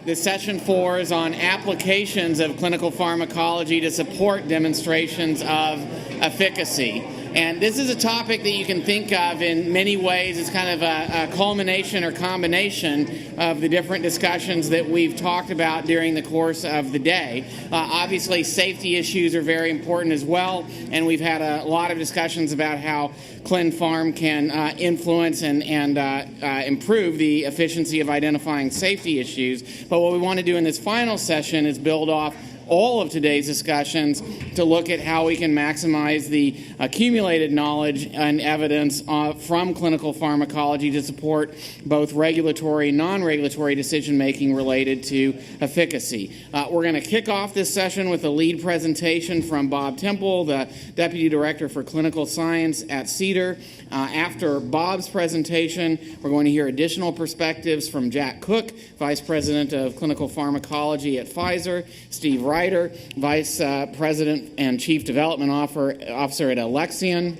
The session 4 is on applications of clinical pharmacology to support demonstrations of efficacy. And this is a topic that you can think of in many ways as kind of a culmination or combination of the different discussions that we've talked about during the course of the day. Obviously, safety issues are very important as well, and we've had a lot of discussions about how ClinPharm can influence and improve the efficiency of identifying safety issues. But what we want to do in this final session is build off all of today's discussions to look at how we can maximize the accumulated knowledge and evidence from clinical pharmacology to support both regulatory and non-regulatory decision-making related to efficacy. We're going to kick off this session with a lead presentation from Bob Temple, the Deputy Director for Clinical Science at Cedar. After Bob's presentation, we're going to hear additional perspectives from Jack Cook, Vice President of Clinical Pharmacology at Pfizer, Steve Ryder, Vice President and Chief Development Officer at Alexion,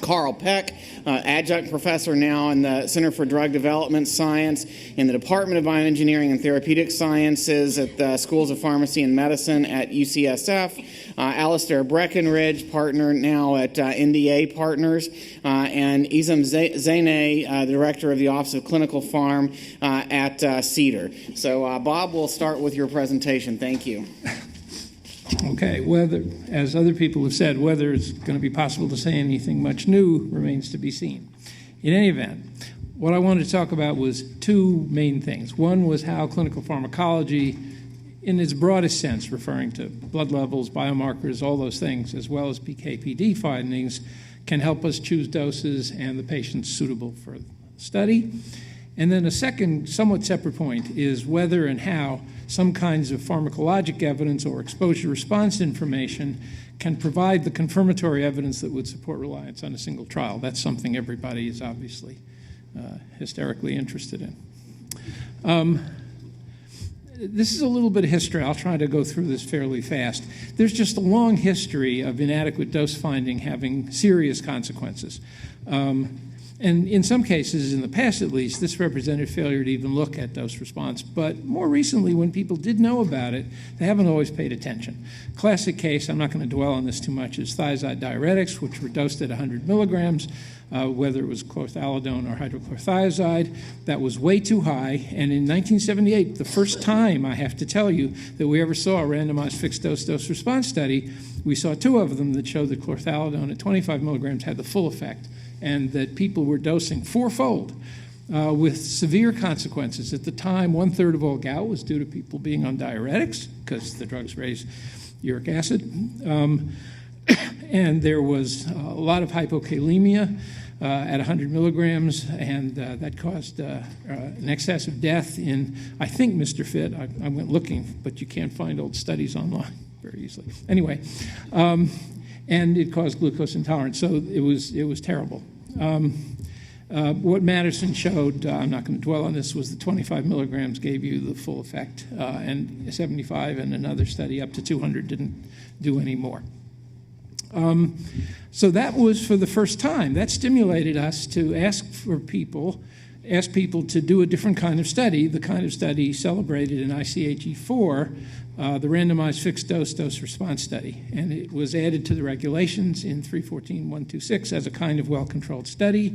Carl Peck, adjunct professor now in the Center for Drug Development Science in the Department of Bioengineering and Therapeutic Sciences at the Schools of Pharmacy and Medicine at UCSF, Alistair Breckenridge, partner now at NDA Partners, and Izam Zaineh, the Director of the Office of Clinical Pharm at Cedar. So, Bob, we'll start with your presentation. Thank you. Okay, whether, as other people have said, whether it's going to be possible to say anything much new remains to be seen. In any event, what I wanted to talk about was two main things. One was how clinical pharmacology, in its broadest sense, referring to blood levels, biomarkers, all those things, as well as PK/PD findings, can help us choose doses and the patients suitable for study. And then a second, somewhat separate point is whether and how some kinds of pharmacologic evidence or exposure-response information can provide the confirmatory evidence that would support reliance on a single trial. That's something everybody is obviously hysterically interested in. This is a little bit of history. I'll try to go through this fairly fast. There's just a long history of inadequate dose finding having serious consequences. And in some cases, in the past at least, this represented failure to even look at dose response. But more recently, when people did know about it, they haven't always paid attention. Classic case, I'm not going to dwell on this too much, is thiazide diuretics, which were dosed at 100 milligrams, whether it was chlorthalidone or hydrochlorothiazide. That was way too high. And in 1978, the first time, I have to tell you, that we ever saw a randomized fixed-dose dose-response study, we saw two of them that showed that chlorthalidone at 25 milligrams had the full effect, and that people were dosing fourfold with severe consequences. At the time, 1/3 of all gout was due to people being on diuretics because the drugs raise uric acid. And there was a lot of hypokalemia at 100 milligrams, and that caused an excess of death in, I think, Mr. Fit. I went looking, but you can't find old studies online very easily. Anyway, and it caused glucose intolerance, so it was terrible. What Madison showed, I'm not going to dwell on this, was that 25 milligrams gave you the full effect, and 75 and another study up to 200 didn't do any more. So that was for the first time. That stimulated us to ask people to do a different kind of study, the kind of study celebrated in ICHE4, the randomized fixed-dose dose-response study. And it was added to the regulations in 314.126 as a kind of well-controlled study,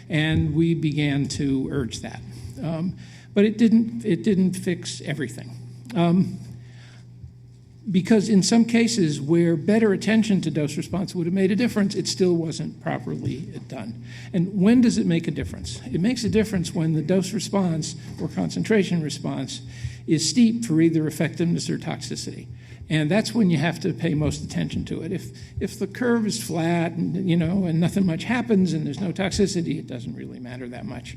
and we began to urge that. But it didn't fix everything. Because in some cases where better attention to dose response would have made a difference, it still wasn't properly done. And when does it make a difference? It makes a difference when the dose response or concentration response is steep for either effectiveness or toxicity. And that's when you have to pay most attention to it. If the curve is flat and, and nothing much happens and there's no toxicity, it doesn't really matter that much.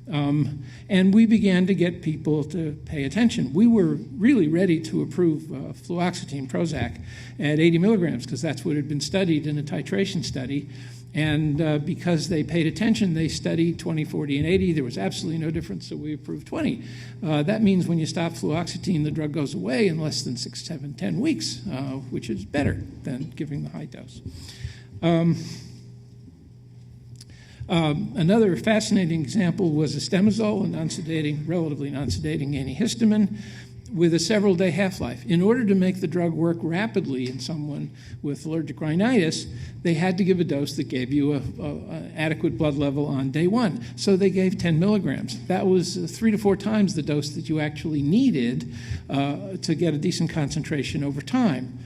And we began to get people to pay attention. We were really ready to approve fluoxetine Prozac at 80 milligrams because that's what had been studied in a titration study. And because they paid attention, they studied 20, 40, and 80. There was absolutely no difference, so we approved 20. That means when you stop fluoxetine, the drug goes away in less than 6, 7, 10 weeks, which is better than giving the high dose. Another fascinating example was estemazole, a relatively non-sedating antihistamine with a several-day half-life. In order to make the drug work rapidly in someone with allergic rhinitis, they had to give a dose that gave you an adequate blood level on day one. So they gave 10 milligrams. That was 3 to 4 times the dose that you actually needed to get a decent concentration over time.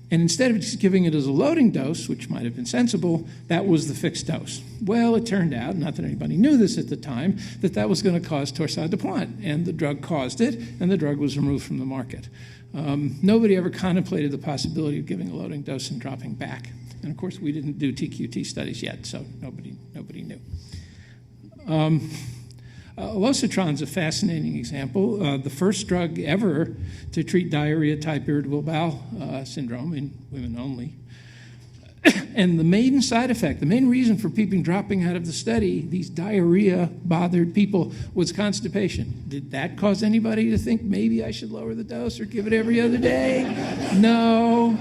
And instead of just giving it as a loading dose, which might have been sensible, that was the fixed dose. Well, it turned out, not that anybody knew this at the time, that was going to cause torsade de pointe, and the drug caused it, and the drug was removed from the market. Nobody ever contemplated the possibility of giving a loading dose and dropping back. And of course, we didn't do TQT studies yet, so nobody knew. Elocitron's a fascinating example. The first drug ever to treat diarrhea-type irritable bowel syndrome in women only. And the main side effect, the main reason for people dropping out of the study, these diarrhea-bothered people, was constipation. Did that cause anybody to think maybe I should lower the dose or give it every other day? No,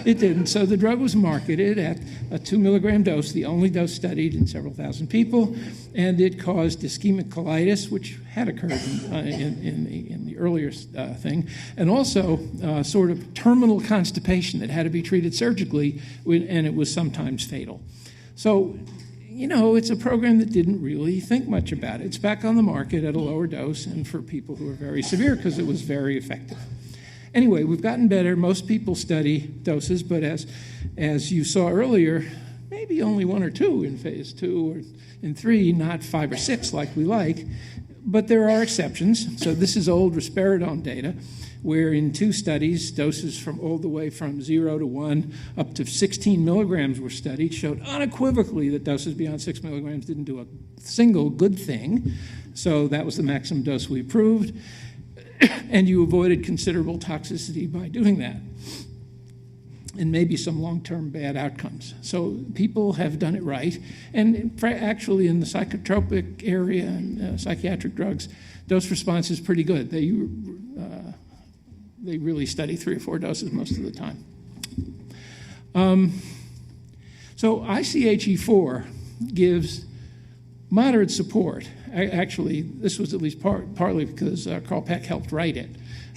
it didn't. So the drug was marketed at a 2 milligram dose, the only dose studied in several thousand people, and it caused ischemic colitis, which had occurred in the earlier thing, and also sort of terminal constipation that had to be treated surgically, and it was sometimes fatal. So, it's a program that didn't really think much about it. It's back on the market at a lower dose and for people who are very severe because it was very effective. Anyway, we've gotten better. Most people study doses, but as you saw earlier, maybe only 1 or 2 in phase 2 or in 3, not 5 or 6 like we like. But there are exceptions. So this is old risperidone data, where in 2 studies, doses from all the way from 0 to 1 up to 16 milligrams were studied, showed unequivocally that doses beyond 6 milligrams didn't do a single good thing. So that was the maximum dose we approved. And you avoided considerable toxicity by doing that, and maybe some long-term bad outcomes. So people have done it right. And actually in the psychotropic area and psychiatric drugs, dose response is pretty good. They really study 3 or 4 doses most of the time. So ICHE4 gives moderate support. Actually, this was at least partly because Carl Peck helped write it.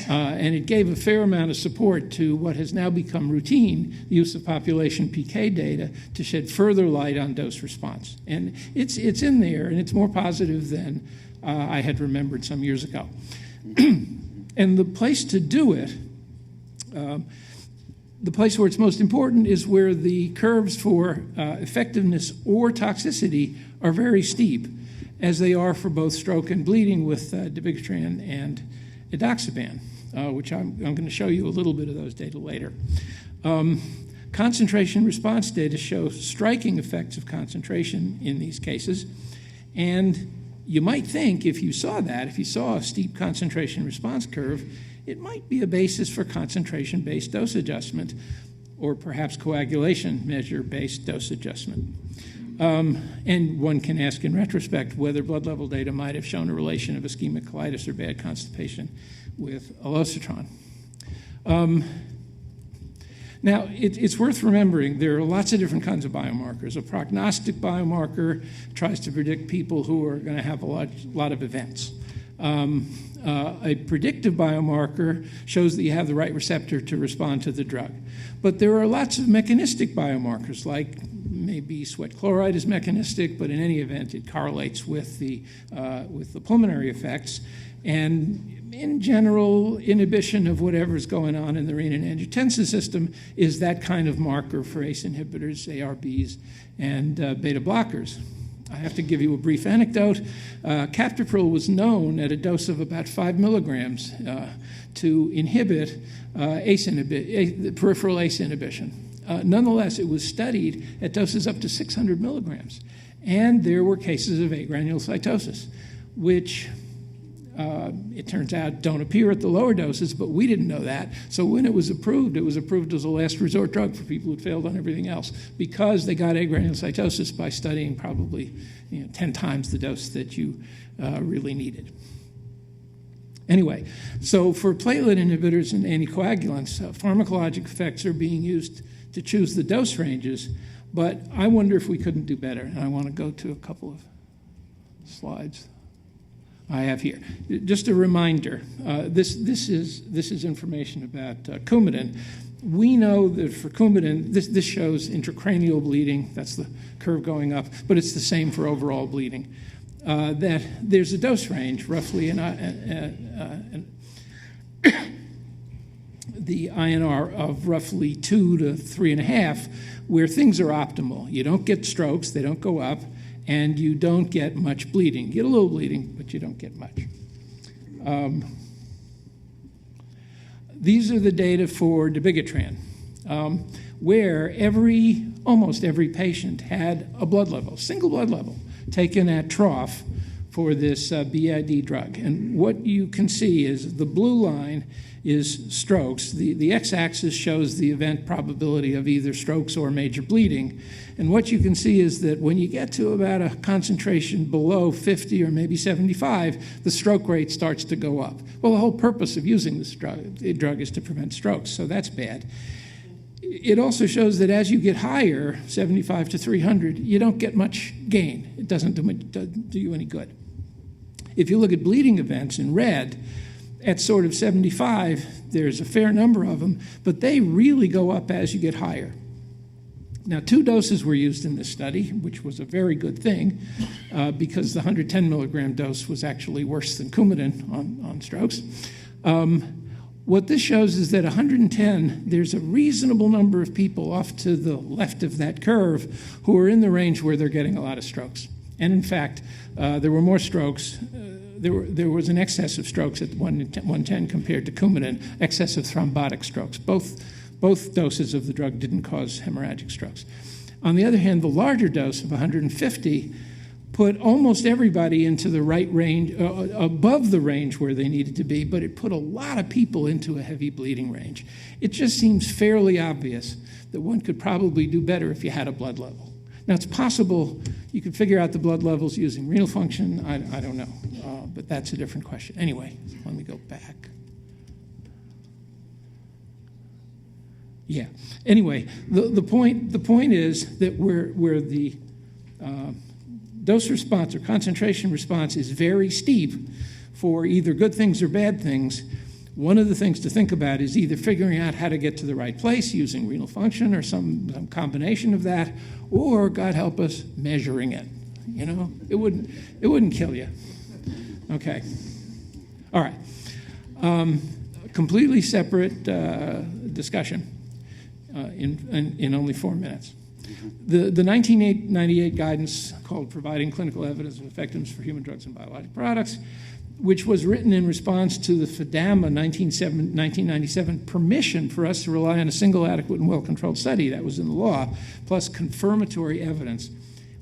And it gave a fair amount of support to what has now become routine, the use of population PK data to shed further light on dose response. And it's in there, and it's more positive than I had remembered some years ago. And the place to do it, the place where it's most important is where the curves for effectiveness or toxicity are very steep, as they are for both stroke and bleeding with dabigatran and edoxaban, which I'm going to show you a little bit of those data later. Concentration response data show striking effects of concentration in these cases, and you might think if you saw a steep concentration response curve, it might be a basis for concentration-based dose adjustment, or perhaps coagulation measure-based dose adjustment. And one can ask in retrospect whether blood level data might have shown a relation of ischemic colitis or bad constipation with elocitron. Now, it's worth remembering there are lots of different kinds of biomarkers. A prognostic biomarker tries to predict people who are going to have a lot of events. A predictive biomarker shows that you have the right receptor to respond to the drug. But there are lots of mechanistic biomarkers, like maybe sweat chloride is mechanistic, but in any event, it correlates with the pulmonary effects. And in general, inhibition of whatever is going on in the renin-angiotensin system is that kind of marker for ACE inhibitors, ARBs, and beta blockers. I have to give you a brief anecdote. Captopril was known at a dose of about 5 milligrams to inhibit peripheral ACE inhibition. Nonetheless, it was studied at doses up to 600 milligrams, and there were cases of agranulocytosis, which it turns out don't appear at the lower doses, but we didn't know that. So when it was approved as a last resort drug for people who'd failed on everything else, because they got agranulocytosis by studying probably 10 times the dose that you really needed. Anyway, so for platelet inhibitors and anticoagulants, pharmacologic effects are being used to choose the dose ranges, But I wonder if we couldn't do better. And I want to go to a couple of slides I have here. Just a reminder, this is information about Coumadin. We know that for Coumadin, this shows intracranial bleeding. That's the curve going up, but it's the same for overall bleeding. That there's a dose range, roughly the INR of roughly 2 to 3.5, where things are optimal. You don't get strokes, they don't go up, and you don't get much bleeding. You get a little bleeding, but you don't get much. These are the data for dabigatran, where almost every patient had a blood level, single blood level, taken at trough for this BID drug. And what you can see is the blue line is strokes. The x-axis shows the event probability of either strokes or major bleeding. And what you can see is that when you get to about a concentration below 50 or maybe 75, the stroke rate starts to go up. Well, the whole purpose of using this drug is to prevent strokes, so that's bad. It also shows that as you get higher, 75 to 300, you don't get much gain. It doesn't do you any good. If you look at bleeding events in red, at sort of 75, there's a fair number of them, but they really go up as you get higher. Now, 2 doses were used in this study, which was a very good thing, because the 110 milligram dose was actually worse than Coumadin on strokes. What this shows is that 110, there's a reasonable number of people off to the left of that curve who are in the range where they're getting a lot of strokes. And in fact, there were more strokes. There was an excess of strokes at 110 compared to Coumadin, excess of thrombotic strokes. Both doses of the drug didn't cause hemorrhagic strokes. On the other hand, the larger dose of 150 put almost everybody into the right range, above the range where they needed to be, but it put a lot of people into a heavy bleeding range. It just seems fairly obvious that one could probably do better if you had a blood level. Now, it's possible you could figure out the blood levels using renal function. I don't know, but that's a different question. Anyway, let me go back. Yeah. Anyway, the point is that where the dose response or concentration response is very steep for either good things or bad things, one of the things to think about is either figuring out how to get to the right place using renal function or some combination of that, or, God help us, measuring it. You know, it wouldn't kill you. Okay. All right. Completely separate discussion in only 4 minutes. The 1998 guidance called Providing Clinical Evidence of Effectiveness for Human Drugs and Biologic Products, which was written in response to the FDAMA 1997 permission for us to rely on a single, adequate, and well-controlled study that was in the law, plus confirmatory evidence.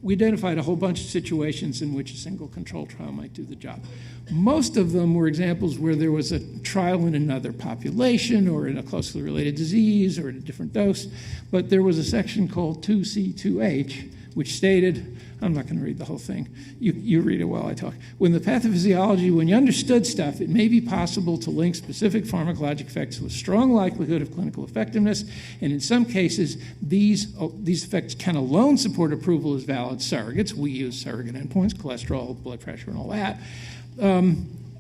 We identified a whole bunch of situations in which a single controlled trial might do the job. Most of them were examples where there was a trial in another population or in a closely related disease or at a different dose, but there was a section called 2C2H, which stated, I'm not going to read the whole thing. You read it while I talk. When the pathophysiology, when you understood stuff, it may be possible to link specific pharmacologic effects with strong likelihood of clinical effectiveness, and in some cases, these effects can alone support approval as valid surrogates. We use surrogate endpoints, cholesterol, blood pressure, and all that.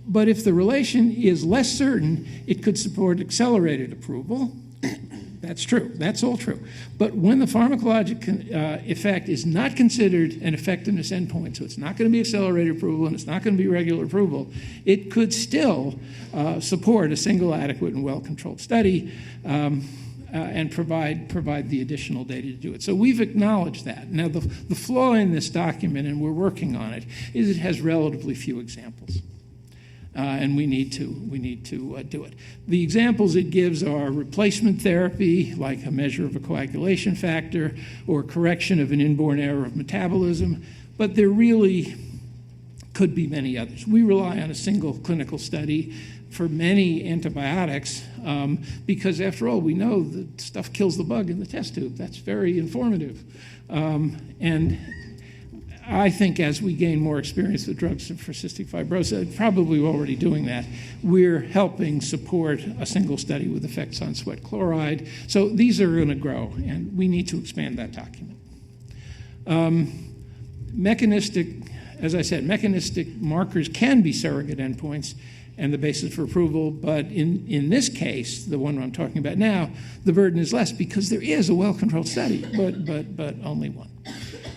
But if the relation is less certain, it could support accelerated approval. That's true. That's all true. But when the pharmacologic effect is not considered an effectiveness endpoint, so it's not going to be accelerated approval and it's not going to be regular approval, it could still support a single, adequate, and well-controlled study and provide the additional data to do it. So we've acknowledged that. Now, the flaw in this document, and we're working on it, is it has relatively few examples. And we need to do it. The examples it gives are replacement therapy, like a measure of a coagulation factor, or correction of an inborn error of metabolism, but there really could be many others. We rely on a single clinical study for many antibiotics because, after all, we know that stuff kills the bug in the test tube. That's very informative. And I think as we gain more experience with drugs for cystic fibrosis, probably we're already doing that, we're helping support a single study with effects on sweat chloride. So these are going to grow, and we need to expand that document. Mechanistic, as I said, mechanistic markers can be surrogate endpoints and the basis for approval, but in this case, the one I'm talking about now, the burden is less because there is a well-controlled study, but only one.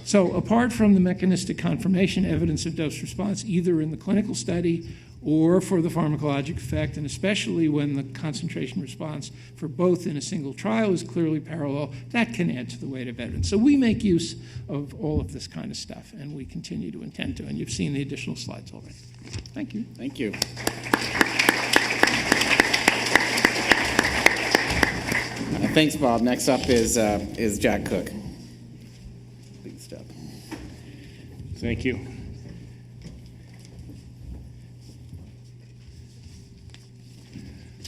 So apart from the mechanistic confirmation, evidence of dose response, either in the clinical study or for the pharmacologic effect, and especially when the concentration response for both in a single trial is clearly parallel, that can add to the weight of evidence. So we make use of all of this kind of stuff, and we continue to intend to, and you've seen the additional slides already. Thank you. Thank you. Thanks, Bob. Next up is Jack Cook. Please step. Thank you.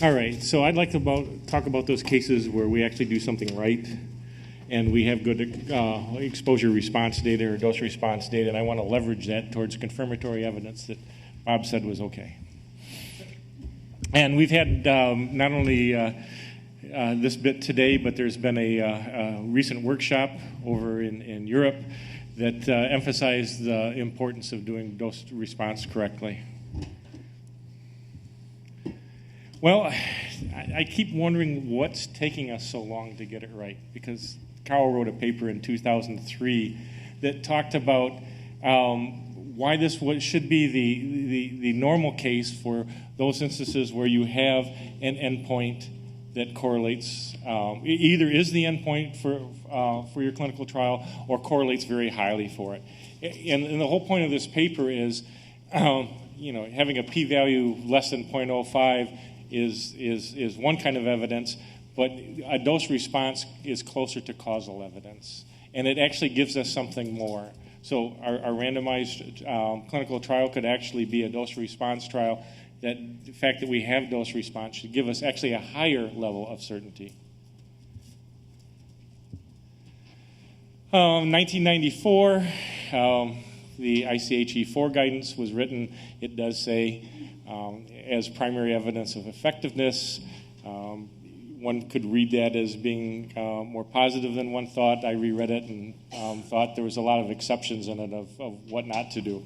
All right, so I'd like to talk about those cases where we actually do something right and we have good exposure response data or dose response data, and I want to leverage that towards confirmatory evidence that Bob said was okay. And we've had not only this bit today, but there's been a recent workshop over in Europe that emphasized the importance of doing dose response correctly. Well, I keep wondering what's taking us so long to get it right, because Carl wrote a paper in 2003 that talked about why this should be the normal case for those instances where you have an endpoint that correlates, either is the endpoint for your clinical trial or correlates very highly for it. And the whole point of this paper is, having a p-value less than 0.05 is one kind of evidence, but a dose response is closer to causal evidence. And it actually gives us something more. So our randomized clinical trial could actually be a dose response trial. That the fact that we have dose response should give us actually a higher level of certainty. 1994, the ICHE4 guidance was written. It does say, as primary evidence of effectiveness, one could read that as being more positive than one thought. I reread it and thought there was a lot of exceptions in it of what not to do.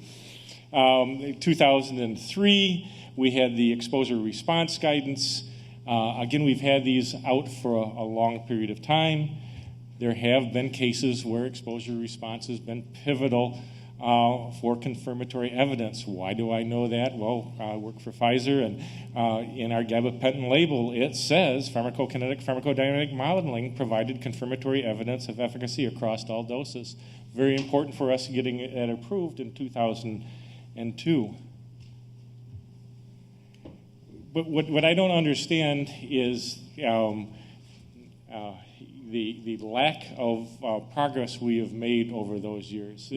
2003, we had the exposure response guidance. Again, we've had these out for a long period of time. There have been cases where exposure response has been pivotal for confirmatory evidence. Why do I know that? Well, I work for Pfizer, and in our gabapentin label, it says pharmacokinetic pharmacodynamic modeling provided confirmatory evidence of efficacy across all doses. Very important for us getting it approved in 2002. But what I don't understand is the lack of progress we have made over those years.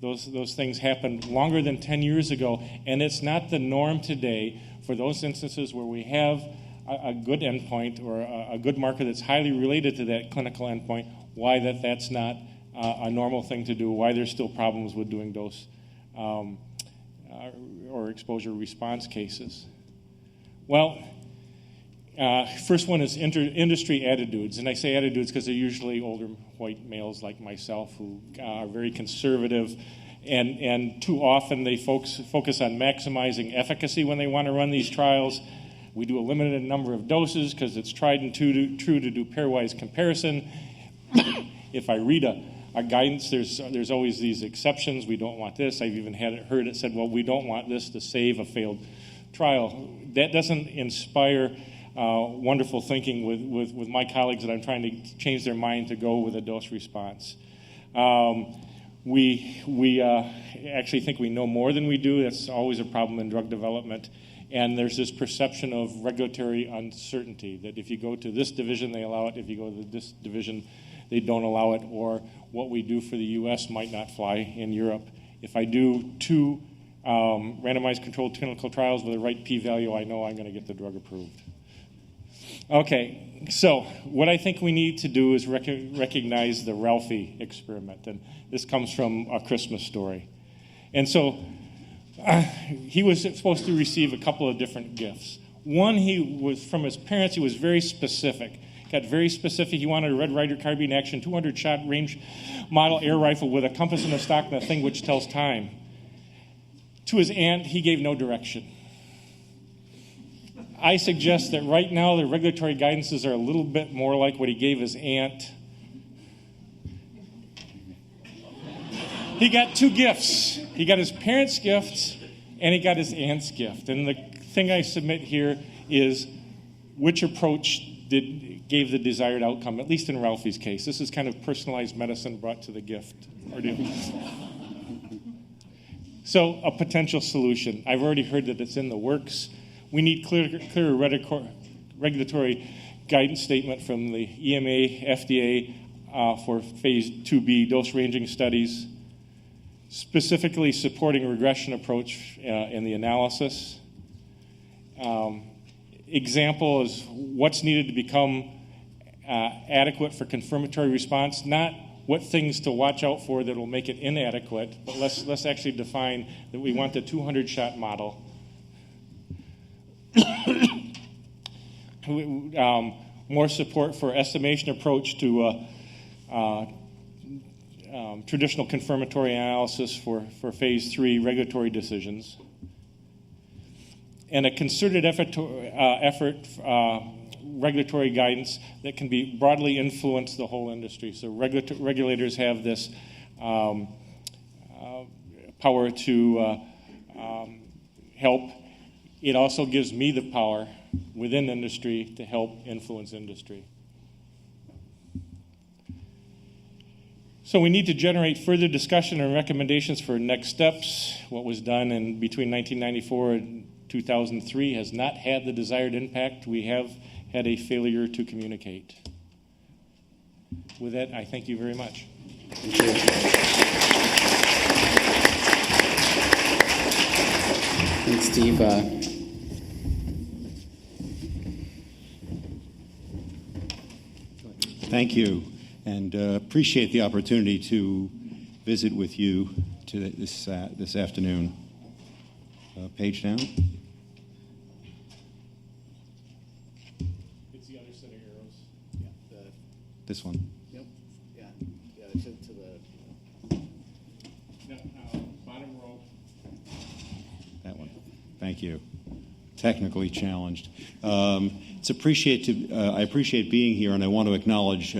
Those things happened longer than 10 years ago, and it's not the norm today for those instances where we have a good endpoint or a good marker that's highly related to that clinical endpoint, why that's not a normal thing to do, why there's still problems with doing dose or exposure response cases. Well, first one is industry attitudes, and I say attitudes because they're usually older white males like myself who are very conservative, and too often they focus on maximizing efficacy when they want to run these trials. We do a limited number of doses because it's tried and true to do pairwise comparison. If I read a guidance, there's always these exceptions. We don't want this. I've even heard it said, well, we don't want this to save a failed trial. That doesn't inspire wonderful thinking with my colleagues that I'm trying to change their mind to go with a dose response. We actually think we know more than we do. That's always a problem in drug development. And there's this perception of regulatory uncertainty, that if you go to this division, they allow it. If you go to this division, they don't allow it. Or what we do for the U.S. might not fly in Europe. If I do 2 randomized controlled clinical trials with the right p-value, I know I'm going to get the drug approved. Okay, so what I think we need to do is recognize the Ralphie experiment, and this comes from A Christmas Story. And so he was supposed to receive a couple of different gifts. One, he was from his parents, he was very specific. got very specific. He wanted a Red Ryder carbine action, 200-shot range model air rifle with a compass in the stock and a thing which tells time. To his aunt, he gave no direction. I suggest that right now the regulatory guidances are a little bit more like what he gave his aunt. He got two gifts. He got his parents' gift and he got his aunt's gift. And the thing I submit here is which approach gave the desired outcome, at least in Ralphie's case. This is kind of personalized medicine brought to the gift ordeal. So a potential solution. I've already heard that it's in the works. We need clearer regulatory guidance statement from the EMA, FDA for phase 2B dose ranging studies, specifically supporting regression approach in the analysis. Example is what's needed to become adequate for confirmatory response, not what things to watch out for that will make it inadequate, but let's actually define that we want the 200-shot model. More support for estimation approach to traditional confirmatory analysis for phase 3 regulatory decisions, and a concerted effort regulatory guidance that can be broadly influence the whole industry. So regulators have this power to help. It also gives me the power within industry to help influence industry. So we need to generate further discussion and recommendations for next steps. What was done between 1994 and 2003 has not had the desired impact. We have had a failure to communicate. With that, I thank you very much. Thank you. Thanks, Steve. Thank you, and appreciate the opportunity to visit with you this afternoon. Page down. It's the other set of arrows. Yeah. This one. Yep. Yeah. Yeah. To the. No, bottom row. That one. Thank you. Technically challenged. I appreciate being here, and I want to acknowledge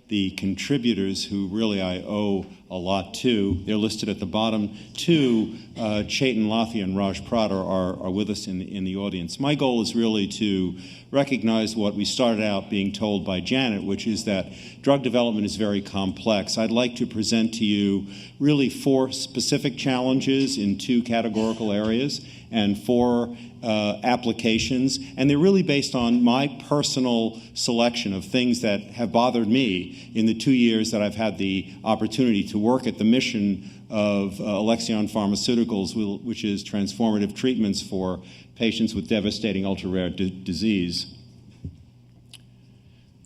the contributors who really I owe a lot to. They're listed at the bottom. Two, Chetan Lathia and Raj Prater are with us in the audience. My goal is really to recognize what we started out being told by Janet, which is that drug development is very complex. I'd like to present to you really 4 specific challenges in 2 categorical areas and 4 applications, and they're really based on my personal selection of things that have bothered me in the 2 years that I've had the opportunity to work at the mission of Alexion Pharmaceuticals, which is transformative treatments for patients with devastating ultra-rare disease.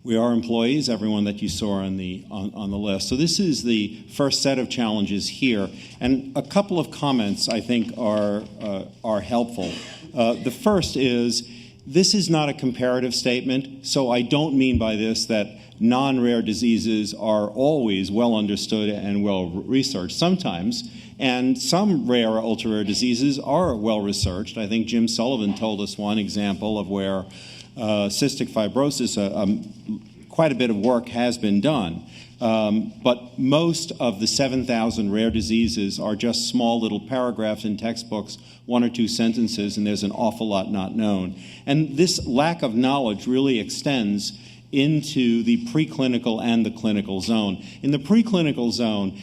We are employees, everyone that you saw on the list. So this is the first set of challenges here, and a couple of comments I think are helpful. The first is, this is not a comparative statement, so I don't mean by this that non-rare diseases are always well understood and well researched. Sometimes, and some rare, ultra-rare diseases are well researched. I think Jim Sullivan told us one example of where cystic fibrosis, quite a bit of work has been done. But most of the 7,000 rare diseases are just small little paragraphs in textbooks, 1 or 2 sentences, and there's an awful lot not known. And this lack of knowledge really extends into the preclinical and the clinical zone. In the preclinical zone,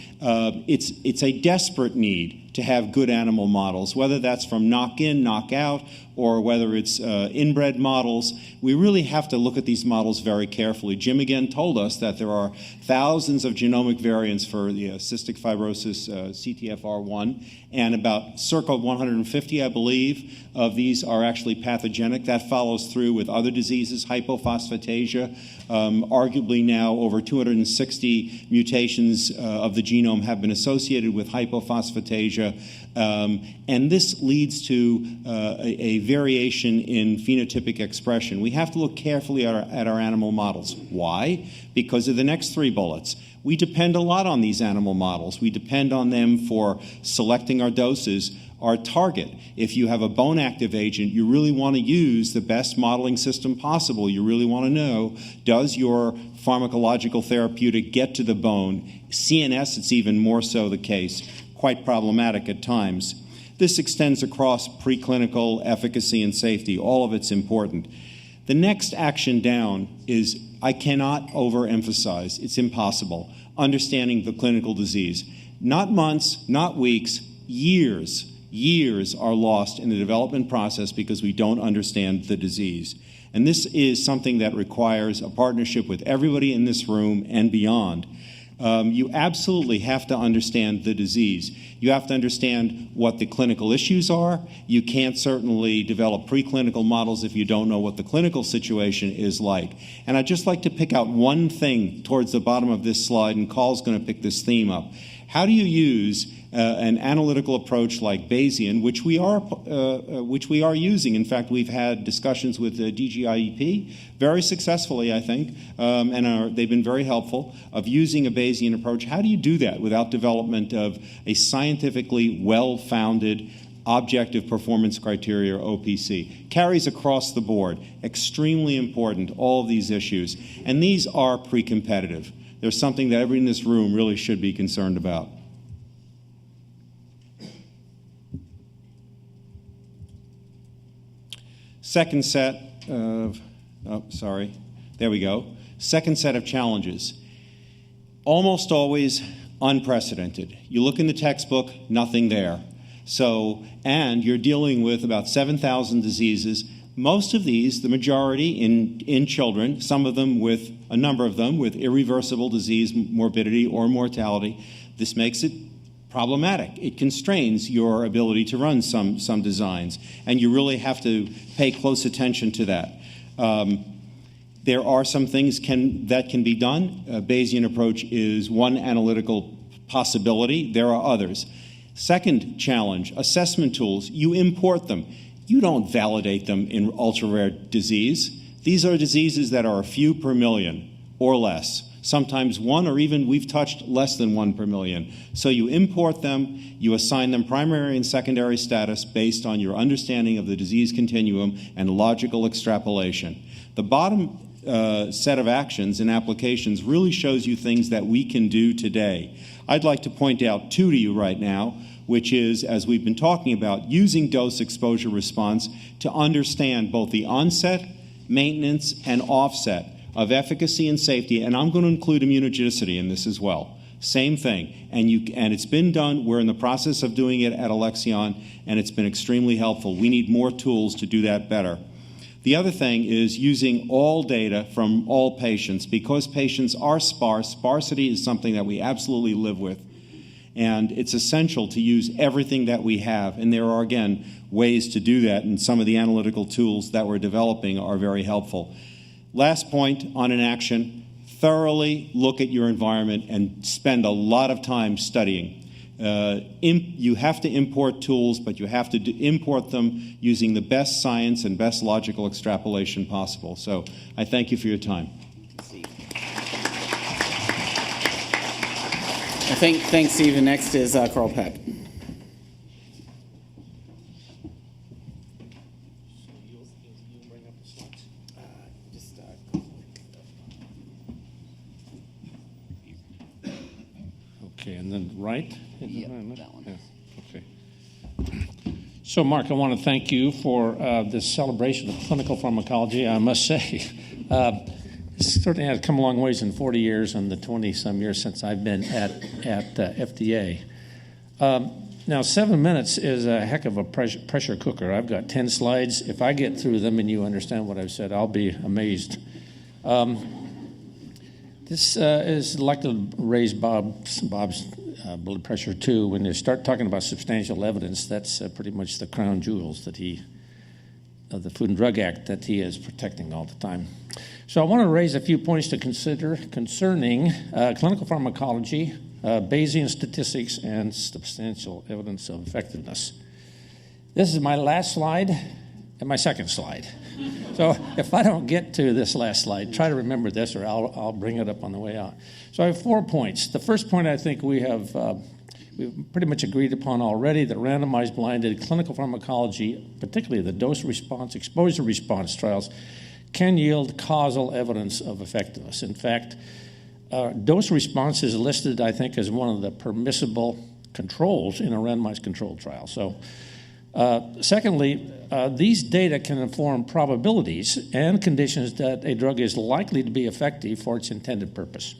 it's a desperate need to have good animal models, whether that's from knock-in, knock-out, or whether it's inbred models. We really have to look at these models very carefully. Jim again told us that there are thousands of genomic variants for the cystic fibrosis CTFR1, and about circa 150, I believe, of these are actually pathogenic. That follows through with other diseases, hypophosphatasia. Arguably now over 260 mutations of the genome have been associated with hypophosphatasia. dementia. And this leads to a variation in phenotypic expression. We have to look carefully at our animal models. Why? Because of the next three bullets. We depend a lot on these animal models. We depend on them for selecting our doses. Our target. If you have a bone active agent, you really want to use the best modeling system possible. You really want to know, does your pharmacological therapeutic get to the bone? CNS, it's even more so the case, quite problematic at times. This extends across preclinical efficacy and safety. All of it's important. The next action down is, I cannot overemphasize, it's impossible, understanding the clinical disease. Not months, not weeks, years are lost in the development process because we don't understand the disease. And this is something that requires a partnership with everybody in this room and beyond. You absolutely have to understand the disease. You have to understand what the clinical issues are. You can't certainly develop preclinical models if you don't know what the clinical situation is like. And I'd just like to pick out one thing towards the bottom of this slide, and Carl's going to pick this theme up. How do you use an analytical approach like Bayesian, which we are using? In fact, we've had discussions with DGIEP very successfully, I think, and they've been very helpful, of using a Bayesian approach. How do you do that without development of a scientifically well-founded objective performance criteria, or OPC? Carries across the board. Extremely important, all of these issues. And these are pre-competitive. There's something that everyone in this room really should be concerned about. Second set of, there we go. Second set of challenges. Almost always unprecedented. You look in the textbook, nothing there. So, and you're dealing with about 7,000 diseases. Most of these, the majority in children, a number of them with irreversible disease, morbidity, or mortality. This makes it problematic. It constrains your ability to run some designs, and you really have to pay close attention to that. There are some things that can be done. A Bayesian approach is one analytical possibility. There are others. Second challenge, assessment tools. You import them. You don't validate them in ultra-rare disease. These are diseases that are a few per million or less. Sometimes one, or even we've touched less than 1 per million. So you import them, you assign them primary and secondary status based on your understanding of the disease continuum and logical extrapolation. The bottom set of actions and applications really shows you things that we can do today. I'd like to point out two to you right now, which is, as we've been talking about, using dose exposure response to understand both the onset, maintenance, and offset of efficacy and safety, and I'm going to include immunogenicity in this as well. Same thing, and it's been done. We're in the process of doing it at Alexion, and it's been extremely helpful. We need more tools to do that better. The other thing is using all data from all patients. Because patients are sparse, sparsity is something that we absolutely live with, and it's essential to use everything that we have, and there are, again, ways to do that, and some of the analytical tools that we're developing are very helpful. Last point on an action, thoroughly look at your environment and spend a lot of time studying. You have to import tools, but you have to import them using the best science and best logical extrapolation possible. So I thank you for your time. Thanks, Steve. And next is Carl Peck. Okay, and then right? Yeah, that one. Yeah, okay. So, Mark, I want to thank you for this celebration of clinical pharmacology. I must say, this certainly has come a long ways in 40 years and the 20-some years since I've been at FDA. Now, 7 minutes is a heck of a pressure cooker. I've got 10 slides. If I get through them and you understand what I've said, I'll be amazed. This is like to raise Bob's blood pressure, too. When you start talking about substantial evidence, that's pretty much the crown jewels of the Food and Drug Act that he is protecting all the time. So I want to raise a few points to consider concerning clinical pharmacology, Bayesian statistics and substantial evidence of effectiveness. This is my last slide and my second slide. So if I don't get to this last slide, try to remember this, or I'll bring it up on the way out. So I have 4 points. The first point I think we've pretty much agreed upon already, that randomized blinded clinical pharmacology, particularly the dose response, exposure response trials, can yield causal evidence of effectiveness. In fact, dose response is listed, I think, as one of the permissible controls in a randomized controlled trial. So, secondly, these data can inform probabilities and conditions that a drug is likely to be effective for its intended purpose.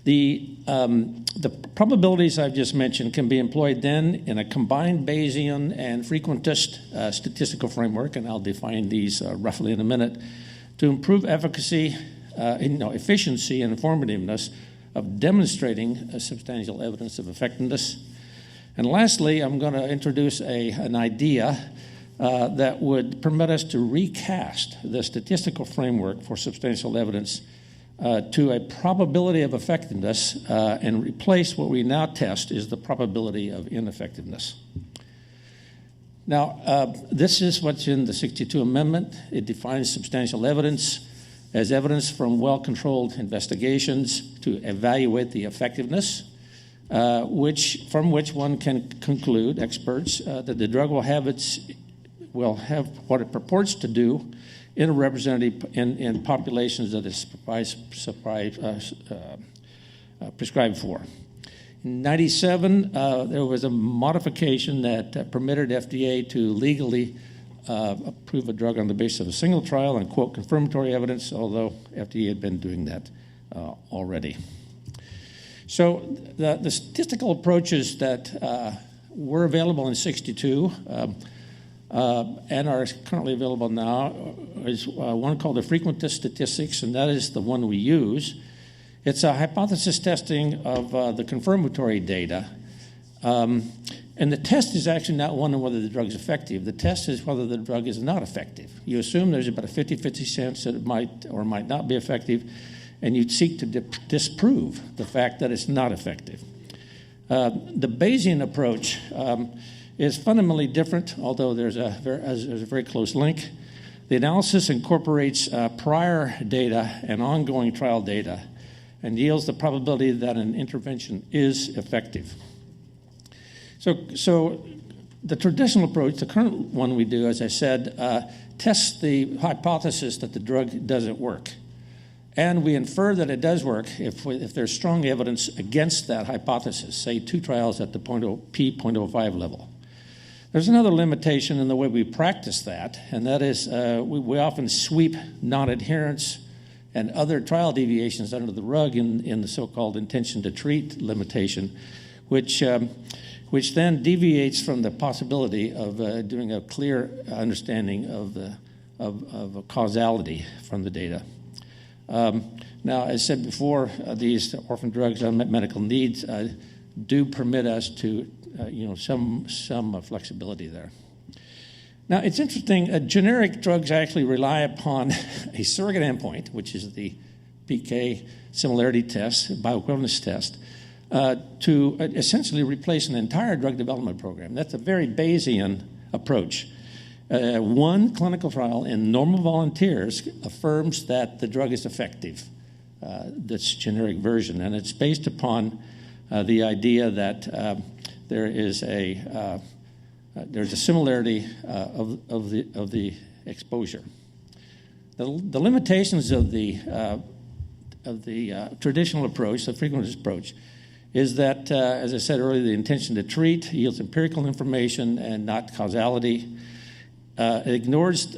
The probabilities I've just mentioned can be employed then in a combined Bayesian and frequentist statistical framework, and I'll define these roughly in a minute, to improve efficacy, efficiency and informativeness of demonstrating substantial evidence of effectiveness. And lastly, I'm going to introduce an idea that would permit us to recast the statistical framework for substantial evidence to a probability of effectiveness and replace what we now test is the probability of ineffectiveness. Now, this is what's in the 62 Amendment. It defines substantial evidence as evidence from well-controlled investigations to evaluate the effectiveness, from which one can conclude, experts, that the drug will have what it purports to do in a representative in populations that is prescribed for. In 1997, there was a modification that permitted FDA to legally approve a drug on the basis of a single trial and quote confirmatory evidence, although FDA had been doing that already. So the statistical approaches that were available in 62 and are currently available now is one called the frequentist statistics, and that is the one we use. It's a hypothesis testing of the confirmatory data. And the test is actually not one on whether the drug is effective. The test is whether the drug is not effective. You assume there's about a 50-50 chance that it might or might not be effective, and you seek to disprove the fact that it's not effective. The Bayesian approach is fundamentally different, although there's a very close link. The analysis incorporates prior data and ongoing trial data and yields the probability that an intervention is effective. So the traditional approach, the current one we do, as I said, tests the hypothesis that the drug doesn't work. And we infer that it does work if there's strong evidence against that hypothesis, say 2 trials at the p.05 level. There's another limitation in the way we practice that, and that is we often sweep non-adherence and other trial deviations under the rug in the so-called intention to treat limitation, which then deviates from the possibility of doing a clear understanding of causality from the data. Now, as I said before, these orphan drugs, unmet medical needs, do permit us to, some flexibility there. Now, it's interesting. Generic drugs actually rely upon a surrogate endpoint, which is the PK similarity test, bioequivalence test, to essentially replace an entire drug development program. That's a very Bayesian approach. One clinical trial in normal volunteers affirms that the drug is effective, this generic version, and it's based upon the idea that there's a similarity of the exposure. The limitations of the traditional approach, the frequentist approach, is that, as I said earlier, the intention to treat yields empirical information and not causality. It ignores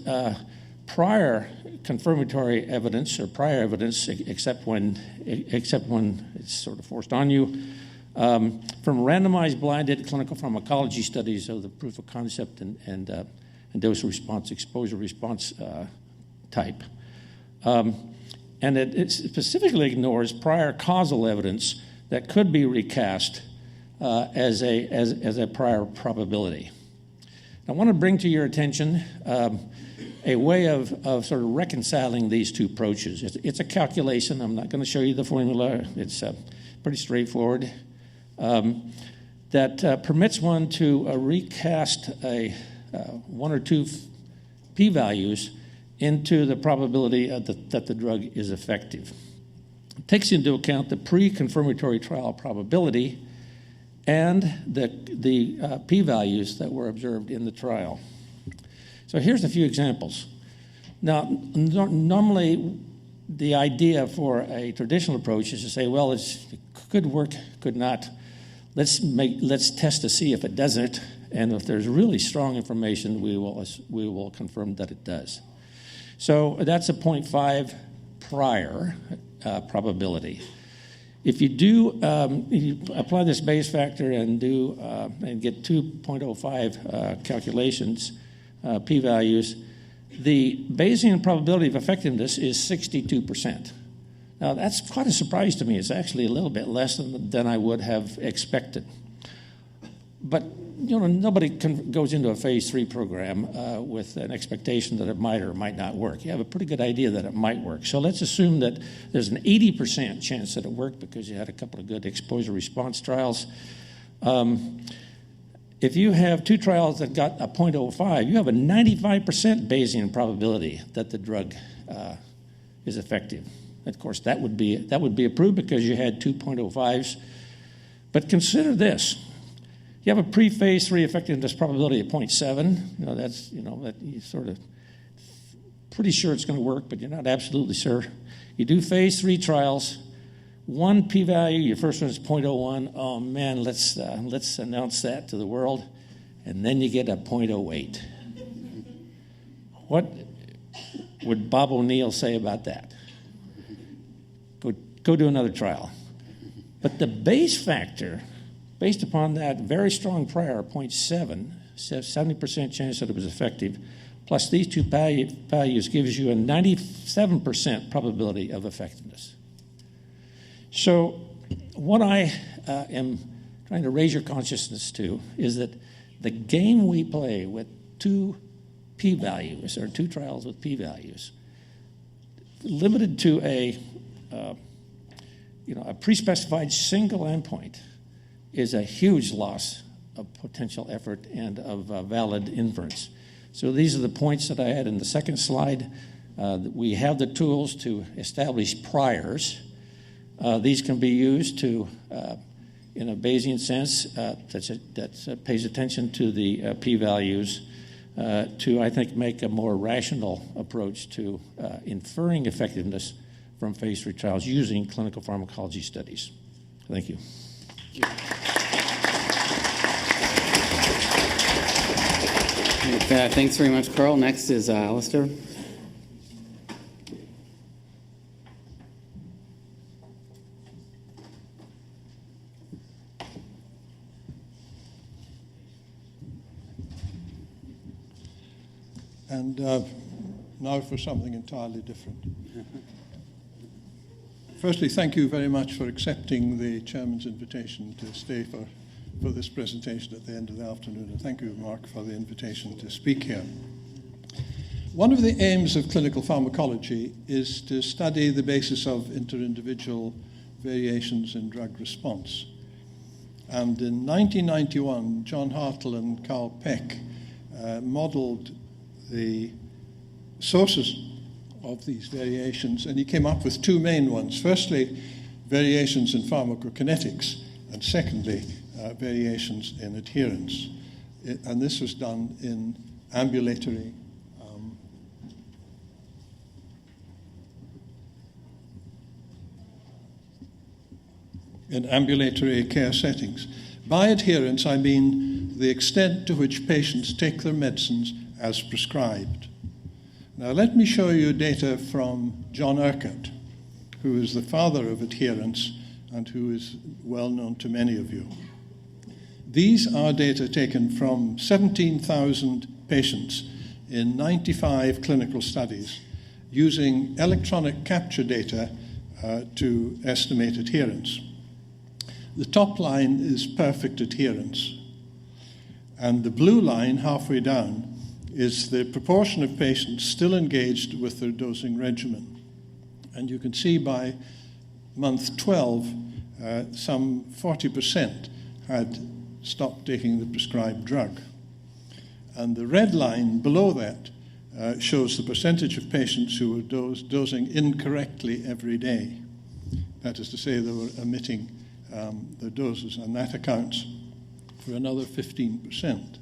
prior confirmatory evidence or prior evidence, except when it's sort of forced on you, from randomized blinded clinical pharmacology studies of the proof of concept and dose response, exposure response type. And it specifically ignores prior causal evidence that could be recast as a prior probability. I want to bring to your attention a way of sort of reconciling these two approaches. It's a calculation. I'm not going to show you the formula. It's pretty straightforward, that permits one to recast a one or two p-values into the probability that the drug is effective. It takes into account the pre-confirmatory trial probability and the p-values that were observed in the trial. So here's a few examples. Now, normally the idea for a traditional approach is to say, well, it could work, could not. Let's test to see if it doesn't, and if there's really strong information, we will confirm that it does. So that's a 0.5 prior probability. If you apply this Bayes factor and get 2.05 calculations, p-values, the Bayesian probability of effectiveness is 62%. Now, that's quite a surprise to me. It's actually a little bit less than I would have expected. But nobody goes into a phase 3 program with an expectation that it might or might not work. You have a pretty good idea that it might work. So let's assume that there's an 80% chance that it worked because you had a couple of good exposure-response trials. If you have two trials that got a 0.05, you have a 95% Bayesian probability that the drug is effective. Of course, that would be approved because you had 2.05s. But consider this: you have a pre-phase 3 effectiveness probability of 0.7. That you're sort of pretty sure it's going to work, but you're not absolutely sure. You do phase 3 trials. One p-value, your first one is 0.01. Oh man, let's announce that to the world, and then you get a 0.08. What would Bob O'Neill say about that? Go do another trial. But the Bayes factor, based upon that very strong prior 0.7, 70% chance that it was effective, plus these two values gives you a 97% probability of effectiveness. So what I am trying to raise your consciousness to is that the game we play with two p-values, or two trials with p-values, limited to a pre-specified single endpoint, is a huge loss of potential effort and of valid inference. So these are the points that I had in the second slide. We have the tools to establish priors. These can be used to, in a Bayesian sense, that pays attention to the p-values, to, I think, make a more rational approach to inferring effectiveness from phase 3 trials using clinical pharmacology studies. Thank you. Thanks very much, Carl. Next is Alistair. And now for something entirely different. Firstly, thank you very much for accepting the chairman's invitation to stay for this presentation at the end of the afternoon. And thank you, Mark, for the invitation to speak here. One of the aims of clinical pharmacology is to study the basis of interindividual variations in drug response. And in 1991, John Hartle and Carl Peck modeled the sources of these variations, and he came up with two main ones. Firstly, variations in pharmacokinetics, and secondly, variations in adherence. And this was done in ambulatory care settings. By adherence, I mean the extent to which patients take their medicines as prescribed. Now, let me show you data from John Urquhart, who is the father of adherence and who is well known to many of you. These are data taken from 17,000 patients in 95 clinical studies using electronic capture data to estimate adherence. The top line is perfect adherence, and the blue line halfway down is the proportion of patients still engaged with their dosing regimen. And you can see by month 12, some 40% had stopped taking the prescribed drug. And the red line below that shows the percentage of patients who were dosing incorrectly every day. That is to say, they were omitting the doses, and that accounts for another 15%.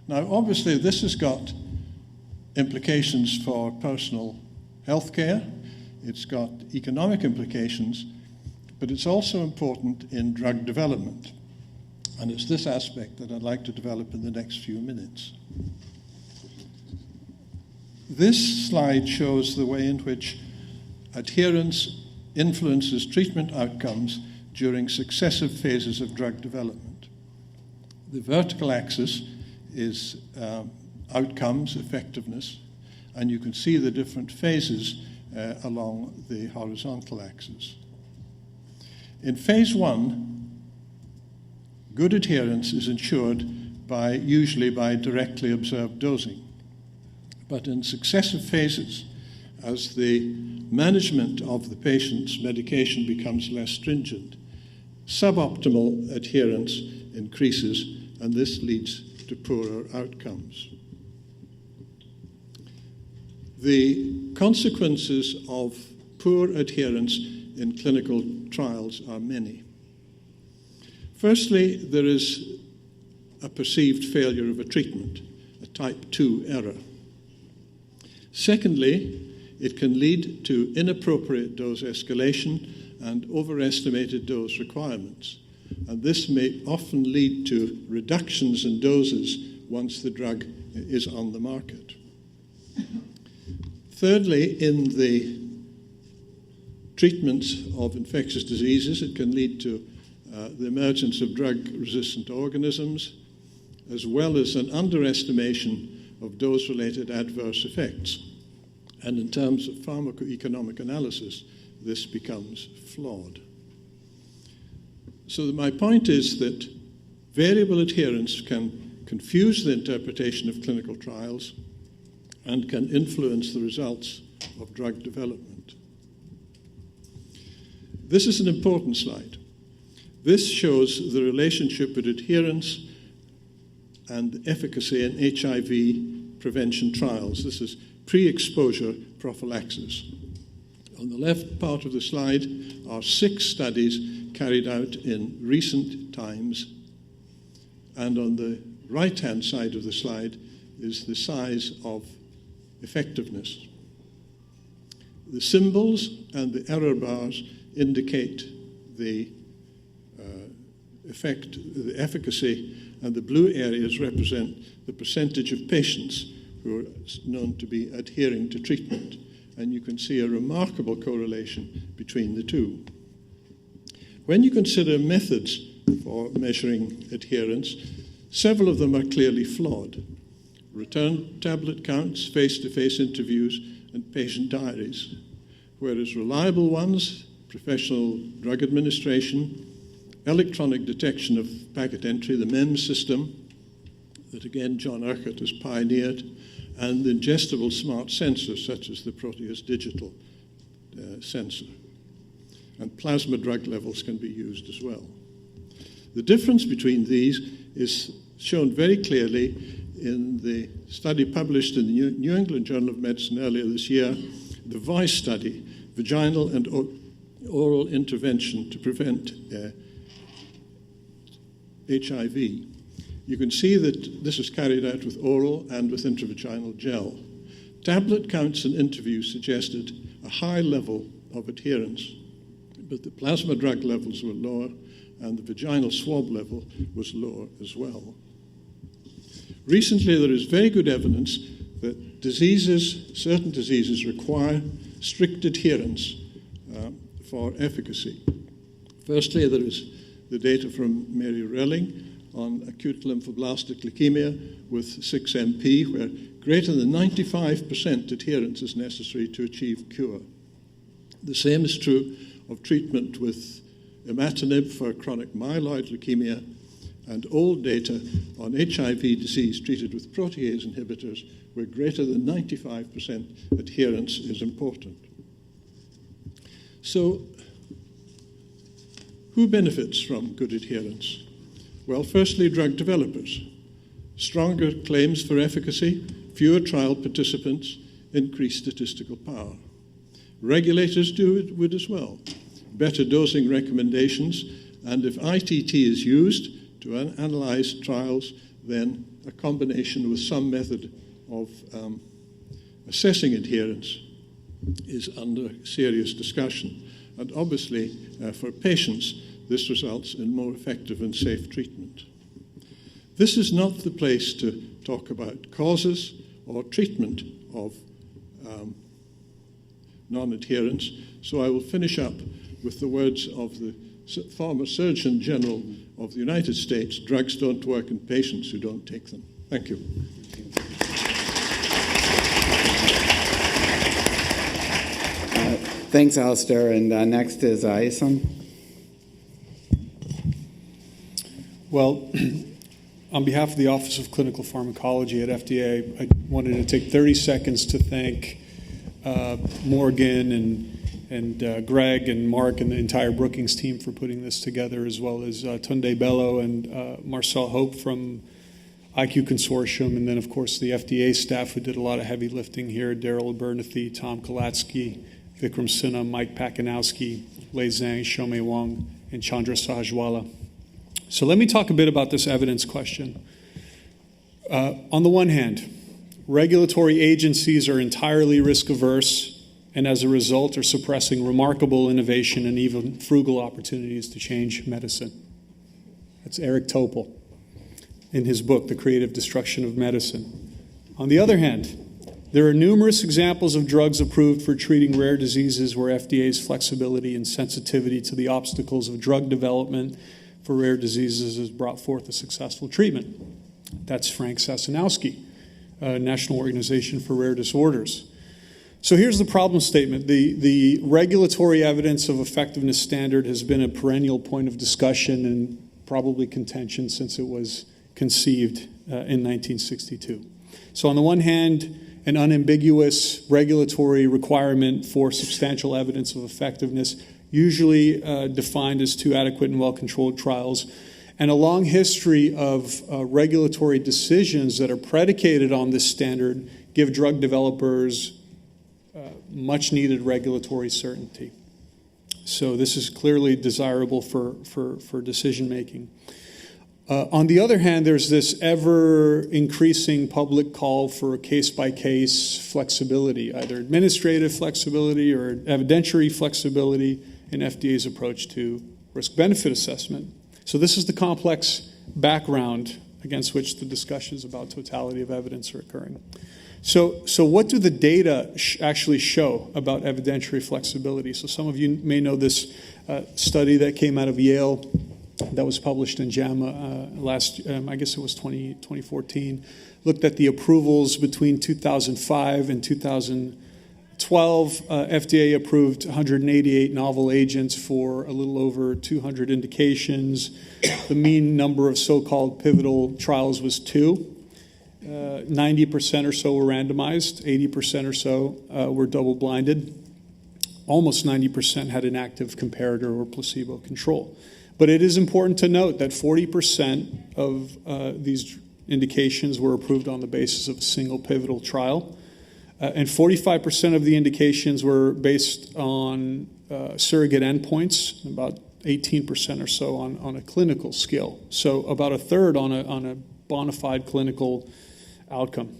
Now, obviously, this has got implications for personal health care. It's got economic implications, but it's also important in drug development. And it's this aspect that I'd like to develop in the next few minutes. This slide shows the way in which adherence influences treatment outcomes during successive phases of drug development. The vertical axis is outcomes, effectiveness, and you can see the different phases along the horizontal axis. In phase 1, good adherence is ensured usually by directly observed dosing. But in successive phases, as the management of the patient's medication becomes less stringent, suboptimal adherence increases, and this leads to poorer outcomes. The consequences of poor adherence in clinical trials are many. Firstly, there is a perceived failure of a treatment, a type 2 error. Secondly, it can lead to inappropriate dose escalation and overestimated dose requirements. And this may often lead to reductions in doses once the drug is on the market. Thirdly, in the treatment of infectious diseases, it can lead to the emergence of drug-resistant organisms, as well as an underestimation of dose-related adverse effects. And in terms of pharmacoeconomic analysis, this becomes flawed. So my point is that variable adherence can confuse the interpretation of clinical trials and can influence the results of drug development. This is an important slide. This shows the relationship with adherence and efficacy in HIV prevention trials. This is pre-exposure prophylaxis. On the left part of the slide are 6 studies carried out in recent times, and on the right-hand side of the slide is the size of effectiveness. The symbols and the error bars indicate the the efficacy, and the blue areas represent the percentage of patients who are known to be adhering to treatment. And you can see a remarkable correlation between the two. When you consider methods for measuring adherence, several of them are clearly flawed. Return tablet counts, face-to-face interviews, and patient diaries, whereas reliable ones, professional drug administration, electronic detection of packet entry, the MEMS system, that again John Urquhart has pioneered, and ingestible smart sensors such as the Proteus digital sensor. And plasma drug levels can be used as well. The difference between these is shown very clearly in the study published in the New England Journal of Medicine earlier this year, the VOICE study, Vaginal and Oral Intervention to Prevent HIV. You can see that this is carried out with oral and with intravaginal gel. Tablet counts and interviews suggested a high level of adherence, but the plasma drug levels were lower and the vaginal swab level was lower as well. Recently, there is very good evidence that certain diseases require strict adherence for efficacy. Firstly, there is the data from Mary Relling on acute lymphoblastic leukemia with 6-MP, where greater than 95% adherence is necessary to achieve cure. The same is true of treatment with imatinib for chronic myeloid leukemia, and old data on HIV disease treated with protease inhibitors, where greater than 95% adherence is important. So, Who benefits from good adherence? Well, firstly, drug developers. Stronger claims for efficacy, fewer trial participants, increased statistical power. Regulators would as well. Better dosing recommendations, and if ITT is used to analyze trials, then a combination with some method of assessing adherence is under serious discussion. And obviously, for patients, this results in more effective and safe treatment. This is not the place to talk about causes or treatment of non-adherence, so I will finish up with the words of the former Surgeon General of the United States: drugs don't work in patients who don't take them. Thank you. Thanks, Alistair. And next is Ayesam. Well, on behalf of the Office of Clinical Pharmacology at FDA, I wanted to take 30 seconds to thank Morgan and Greg and Mark and the entire Brookings team for putting this together, as well as Tunde Bello and Marcel Hope from IQ Consortium, and then, of course, the FDA staff who did a lot of heavy lifting here: Daryl Abernathy, Tom Kalatsky, Vikram Sinha, Mike Pakinowski, Lei Zhang, Shomei Wang, and Chandra Sahajwala. So let me talk a bit about this evidence question. On the one hand, regulatory agencies are entirely risk-averse and as a result are suppressing remarkable innovation and even frugal opportunities to change medicine. That's Eric Topol in his book, The Creative Destruction of Medicine. On the other hand, there are numerous examples of drugs approved for treating rare diseases where FDA's flexibility and sensitivity to the obstacles of drug development for rare diseases has brought forth a successful treatment. That's Frank Sasanowski, National Organization for Rare Disorders. So here's the problem statement. The regulatory evidence of effectiveness standard has been a perennial point of discussion and probably contention since it was conceived in 1962. So on the one hand, an unambiguous regulatory requirement for substantial evidence of effectiveness, usually defined as 2 adequate and well-controlled trials, and a long history of regulatory decisions that are predicated on this standard give drug developers much-needed regulatory certainty. So this is clearly desirable for decision-making. On the other hand, there's this ever-increasing public call for case-by-case flexibility, either administrative flexibility or evidentiary flexibility in FDA's approach to risk-benefit assessment. So this is the complex background against which the discussions about totality of evidence are occurring. So what do the data actually show about evidentiary flexibility? So some of you may know this study that came out of Yale that was published in JAMA I guess it was 2014, looked at the approvals between 2005 and 2012. FDA approved 188 novel agents for a little over 200 indications. The mean number of so-called pivotal trials was 2. 90% or so were randomized, 80% or so were double-blinded. Almost 90% had an active comparator or placebo control. But it is important to note that 40% of these indications were approved on the basis of a single pivotal trial, and 45% of the indications were based on surrogate endpoints, about 18% or so on a clinical scale. So about a third on a bona fide clinical outcome.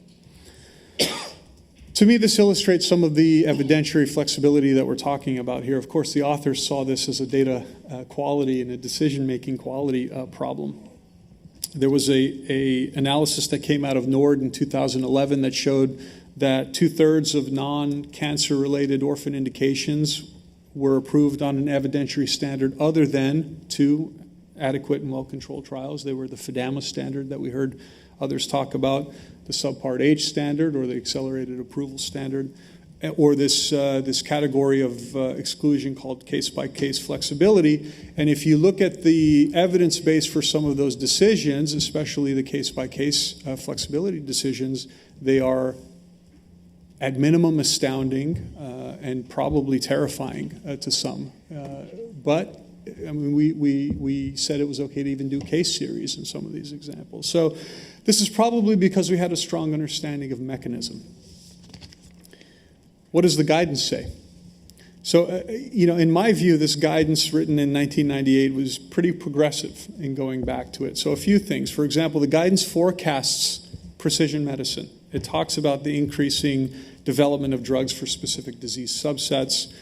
To me, this illustrates some of the evidentiary flexibility that we're talking about here. Of course, the authors saw this as a data quality and a decision-making quality problem. There was a analysis that came out of NORD in 2011 that showed that 2/3 of non-cancer-related orphan indications were approved on an evidentiary standard other than 2 adequate and well-controlled trials. They were the FDAMA standard that we heard others talk about, the Subpart H standard or the accelerated approval standard, or this category of exclusion called case-by-case flexibility. And if you look at the evidence base for some of those decisions, especially the case-by-case flexibility decisions, they are at minimum astounding and probably terrifying to some. But I mean, we said it was okay to even do case series in some of these examples. So this is probably because we had a strong understanding of mechanism. What does the guidance say? So, in my view, this guidance written in 1998 was pretty progressive in going back to it. So a few things. For example, the guidance forecasts precision medicine. It talks about the increasing development of drugs for specific disease subsets.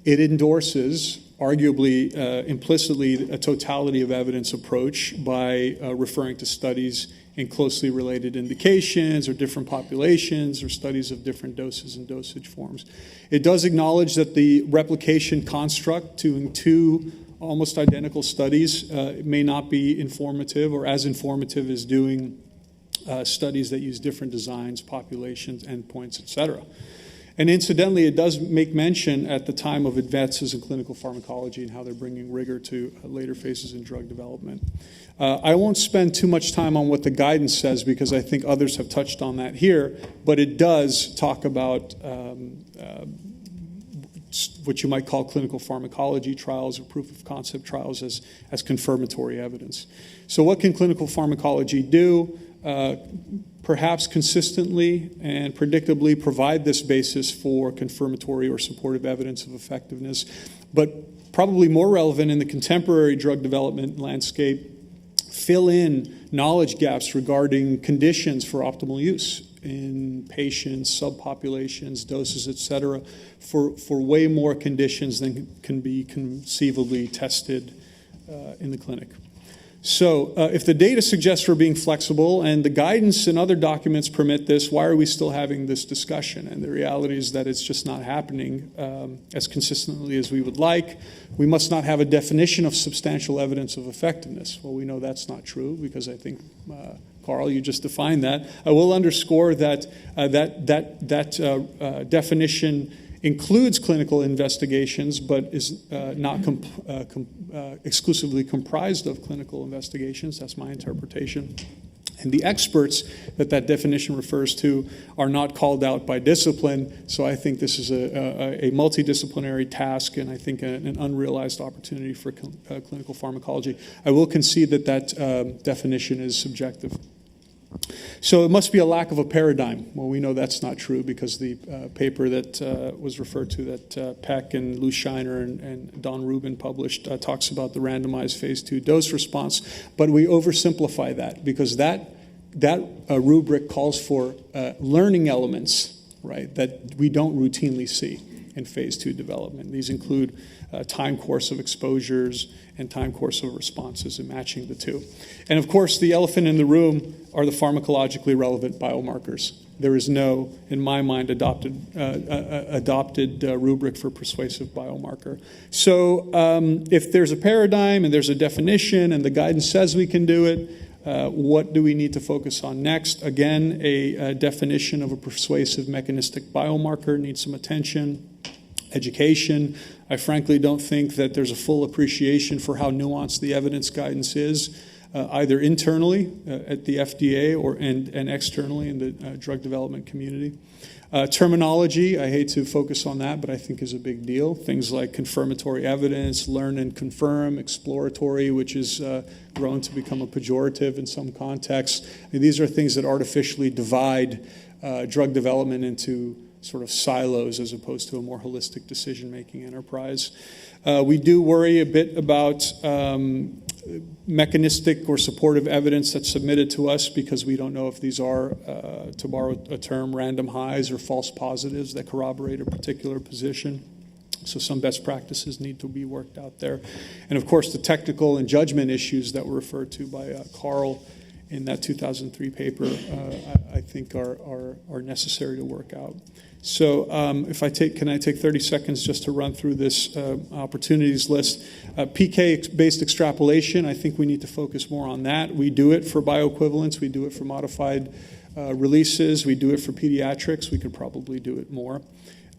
It endorses, arguably implicitly, a totality of evidence approach by referring to studies in closely related indications or different populations or studies of different doses and dosage forms. It does acknowledge that the replication construct to two almost identical studies may not be informative or as informative as doing studies that use different designs, populations, endpoints, et cetera. And incidentally, it does make mention at the time of advances in clinical pharmacology and how they're bringing rigor to later phases in drug development. I won't spend too much time on what the guidance says because I think others have touched on that here, but it does talk about what you might call clinical pharmacology trials or proof of concept trials as confirmatory evidence. So what can clinical pharmacology do? Perhaps consistently and predictably provide this basis for confirmatory or supportive evidence of effectiveness, but probably more relevant in the contemporary drug development landscape, fill in knowledge gaps regarding conditions for optimal use in patients, subpopulations, doses, et cetera, for way more conditions than can be conceivably tested in the clinic. So if the data suggests we're being flexible and the guidance and other documents permit this, why are we still having this discussion? And the reality is that it's just not happening as consistently as we would like. We must not have a definition of substantial evidence of effectiveness. Well, we know that's not true because I think, Carl, you just defined that. I will underscore that definition includes clinical investigations, but is not exclusively comprised of clinical investigations. That's my interpretation. And the experts that definition refers to are not called out by discipline, so I think this is a multidisciplinary task and I think an unrealized opportunity for clinical pharmacology. I will concede that definition is subjective. So it must be a lack of a paradigm. Well, we know that's not true because the paper that was referred to that Peck and Lou Shiner and Don Rubin published talks about the randomized phase 2 dose response, but we oversimplify that because that rubric calls for learning elements, right, that we don't routinely see in phase 2 development. These include time course of exposures and time course of responses and matching the two. And of course, the elephant in the room are the pharmacologically relevant biomarkers. There is no, in my mind, adopted rubric for persuasive biomarker. So if there's a paradigm and there's a definition and the guidance says we can do it, what do we need to focus on next? Again, a definition of a persuasive mechanistic biomarker needs some attention. Education. I frankly don't think that there's a full appreciation for how nuanced the evidence guidance is, either internally at the FDA and externally in the drug development community. Terminology, I hate to focus on that, but I think is a big deal. Things like confirmatory evidence, learn and confirm, exploratory, which is grown to become a pejorative in some contexts. And these are things that artificially divide drug development into sort of silos as opposed to a more holistic decision-making enterprise. We do worry a bit about mechanistic or supportive evidence that's submitted to us because we don't know if these are, to borrow a term, random highs or false positives that corroborate a particular position. So some best practices need to be worked out there. And of course, the technical and judgment issues that were referred to by Carl in that 2003 paper, I think are necessary to work out. So can I take 30 seconds just to run through this opportunities list? PK-based extrapolation, I think we need to focus more on that. We do it for bioequivalence. We do it for modified releases. We do it for pediatrics. We could probably do it more.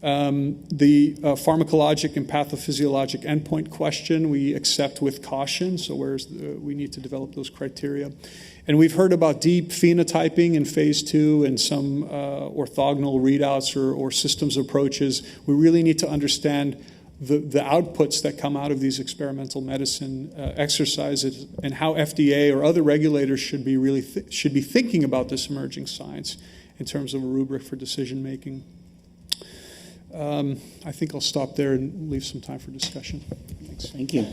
The pharmacologic and pathophysiologic endpoint question we accept with caution, so we need to develop those criteria. And we've heard about deep phenotyping in phase 2 and some orthogonal readouts or systems approaches. We really need to understand the outputs that come out of these experimental medicine exercises and how FDA or other regulators should be should be thinking about this emerging science in terms of a rubric for decision making. I think I'll stop there and leave some time for discussion. Thanks. Thank you.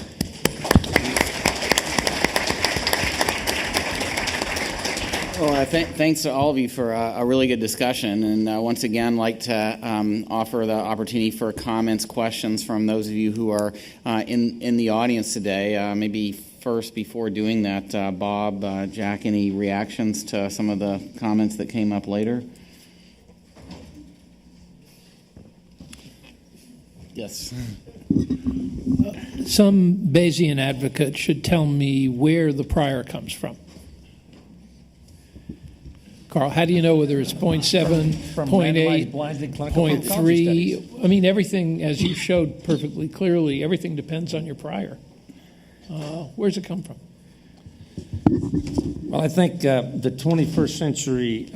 Well, thanks to all of you for a really good discussion. And once again, like to offer the opportunity for comments, questions from those of you who are in the audience today. Maybe first, before doing that, Bob, Jack, any reactions to some of the comments that came up later? Yes. Some Bayesian advocate should tell me where the prior comes from. Carl, how do you know whether it's 0.7, 0.8, 0.3? I mean, everything, as you showed perfectly clearly, everything depends on your prior. Where's it come from? Well, I think the 21st Century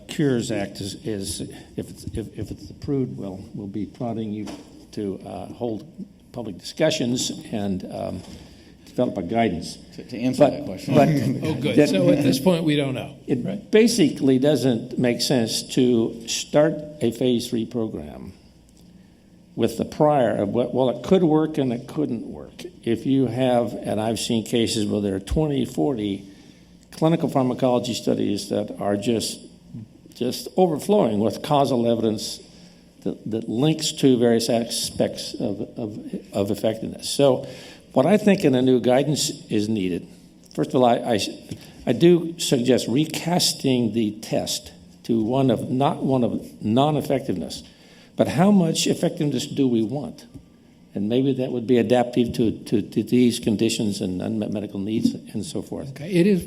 Cures Act is if it's approved, we'll be prodding you to hold public discussions and develop a guidance. To answer that question. Oh, good. So at this point, we don't know. It basically doesn't make sense to start a phase 3 program with the prior of well, it could work and it couldn't work. If you have, and I've seen cases where there are 20, 40 clinical pharmacology studies that are just overflowing with causal evidence that links to various aspects of effectiveness. So what I think in a new guidance is needed, first of all, I do suggest recasting the test to not one of non-effectiveness, but how much effectiveness do we want? And maybe that would be adaptive to these conditions and unmet medical needs and so forth. Okay. It is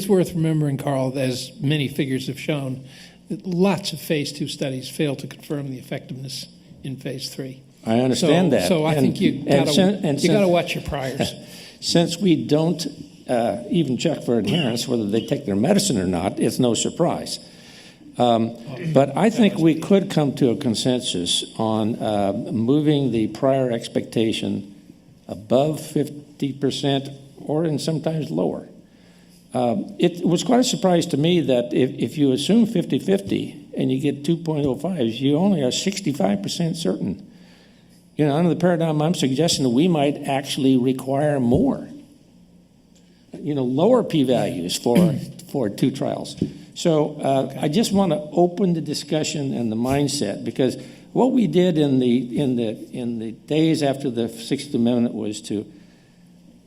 worth remembering, Carl, as many figures have shown, that lots of phase 2 studies fail to confirm the effectiveness in phase 3. I understand that. So I think you got to watch your priors. Since we don't even check for adherence, whether they take their medicine or not, it's no surprise. But I think we could come to a consensus on moving the prior expectation above 50% or in sometimes lower. It was quite a surprise to me that if you assume 50-50 and you get 2.05s, you only are 65% certain. You know, under the paradigm I'm suggesting that we might actually require more, lower p-values for 2 trials. So I just want to open the discussion and the mindset, because what we did in the days after the 6th Amendment was to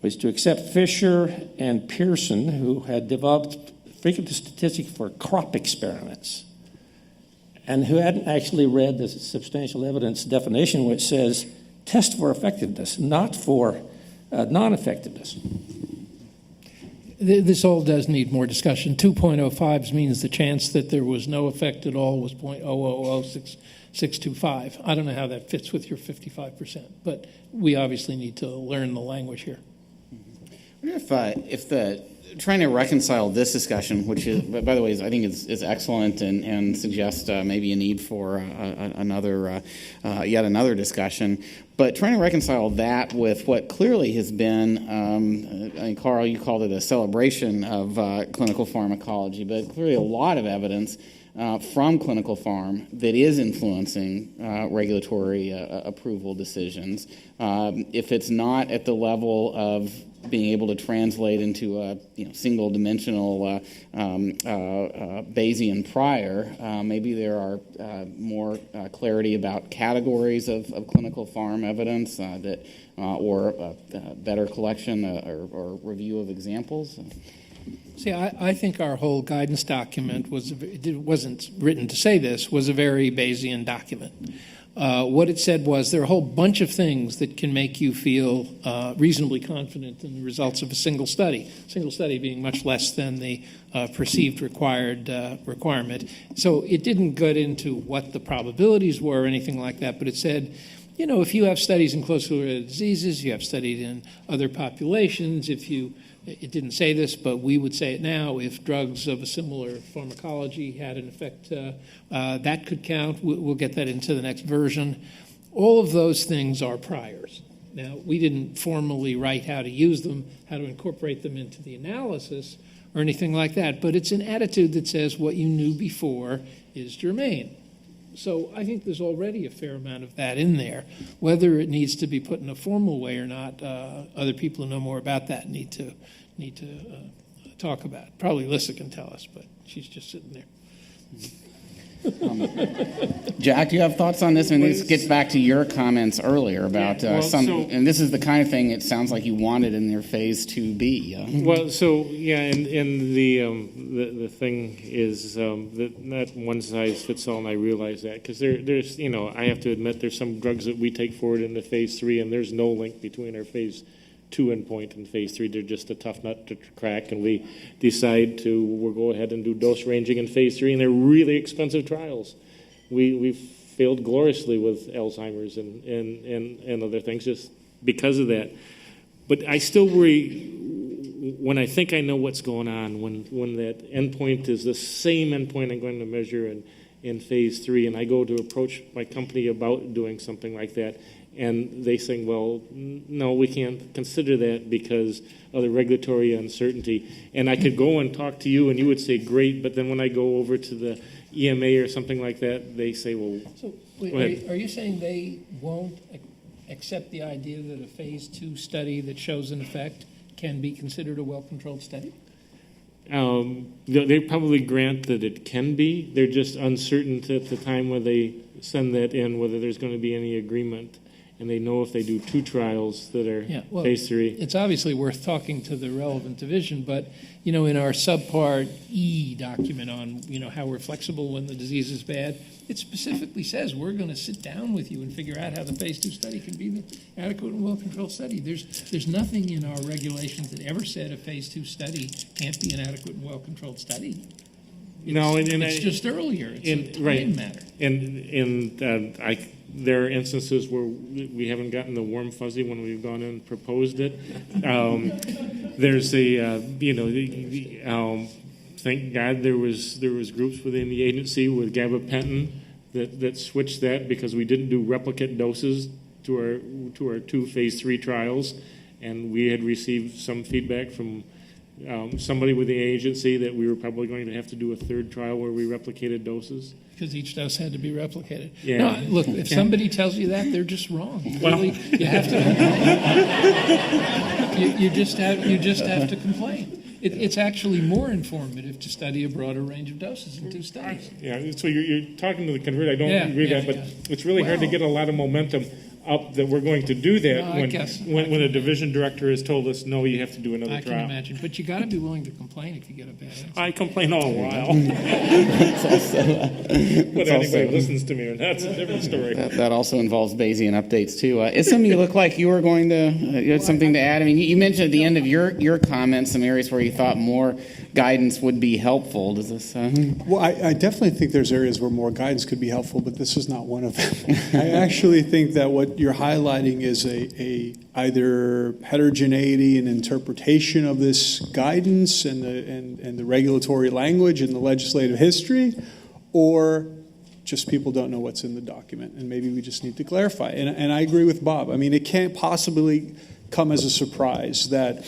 accept Fisher and Pearson, who had developed frequentist statistics for crop experiments, and who hadn't actually read the substantial evidence definition, which says test for effectiveness, not for non-effectiveness. This all does need more discussion. 2.05s means the chance that there was no effect at all was 0.0000625. I don't know how that fits with your 55%, but we obviously need to learn the language here. I wonder if trying to reconcile this discussion, which is, by the way, I think is excellent and suggests maybe a need for yet another discussion. But trying to reconcile that with what clearly has been, I mean, Carl, you called it a celebration of clinical pharmacology, but clearly a lot of evidence from clinical pharm that is influencing regulatory approval decisions. If it's not at the level of being able to translate into a single-dimensional Bayesian prior, maybe there are more clarity about categories of clinical pharm evidence or better collection or review of examples. See, I think our whole guidance document it wasn't written to say this, was a very Bayesian document. What it said was there are a whole bunch of things that can make you feel reasonably confident in the results of a single study being much less than the perceived requirement. So it didn't get into what the probabilities were or anything like that, but it said, if you have studies in closely related diseases, you have studied in other populations, it didn't say this, but we would say it now, if drugs of a similar pharmacology had an effect, that could count. We'll get that into the next version. All of those things are priors. Now, we didn't formally write how to use them, how to incorporate them into the analysis or anything like that, but it's an attitude that says what you knew before is germane. So I think there's already a fair amount of that in there. Whether it needs to be put in a formal way or not, other people who know more about that need to talk about it. Probably Lissa can tell us, but she's just sitting there. Jack, do you have thoughts on this? And this gets back to your comments earlier about and this is the kind of thing it sounds like you wanted in your phase 2B. Well, so yeah, and the thing is that not one size fits all, and I realize that because there's I have to admit there's some drugs that we take forward into phase 3, and there's no link between our phase 2 endpoint and phase 3. They're just a tough nut to crack, and we decide we'll go ahead and do dose ranging in phase 3, and they're really expensive trials. We've failed gloriously with Alzheimer's and other things just because of that. But I still worry when I think I know what's going on, when that endpoint is the same endpoint I'm going to measure in phase 3, and I go to approach my company about doing something like that, and they say, well, no, we can't consider that because of the regulatory uncertainty. And I could go and talk to you, and you would say, great, but then when I go over to the EMA or something like that, they say, well, so wait, are you saying they won't accept the idea that a phase 2 study that shows an effect can be considered a well-controlled study? They probably grant that it can be. They're just uncertain at the time when they send that in whether there's going to be any agreement. And they know if they do 2 trials that are phase 3. It's obviously worth talking to the relevant division, but, in our subpart E document on, how we're flexible when the disease is bad, it specifically says we're going to sit down with you and figure out how the phase 2 study can be the adequate and well-controlled study. There's nothing in our regulations that ever said a phase 2 study can't be an adequate and well-controlled study. It's just earlier. It's a time matter. And there are instances where we haven't gotten the warm fuzzy when we've gone in and proposed it. There's thank God there was groups within the agency with gabapentin that switched that because we didn't do replicate doses to our 2 phase 3 trials, and we had received some feedback from somebody with the agency that we were probably going to have to do a 3rd trial where we replicated doses. Because each dose had to be replicated. Yeah. No, look, if somebody tells you that, they're just wrong. You have to. you just have to complain. It's actually more informative to study a broader range of doses in 2 studies. So you're talking to the convert. I don't agree with that, but it's really hard to get a lot of momentum up that we're going to do that when a division director has told us, no, you have to do another trial. I can imagine. But you got to be willing to complain if you get a bad answer. I complain all the while. But anybody listens to me, and that's a different story. That also involves Bayesian updates, too. Isam, you look like you were going to you had something to add. I mean, you mentioned at the end of your comments some areas where you thought more guidance would be helpful. Does this? Well, I definitely think there's areas where more guidance could be helpful, but this is not one of them. I actually think that what you're highlighting is a either heterogeneity in interpretation of this guidance and the regulatory language and the legislative history, or just people don't know what's in the document, and maybe we just need to clarify. And I agree with Bob. I mean, it can't possibly come as a surprise that,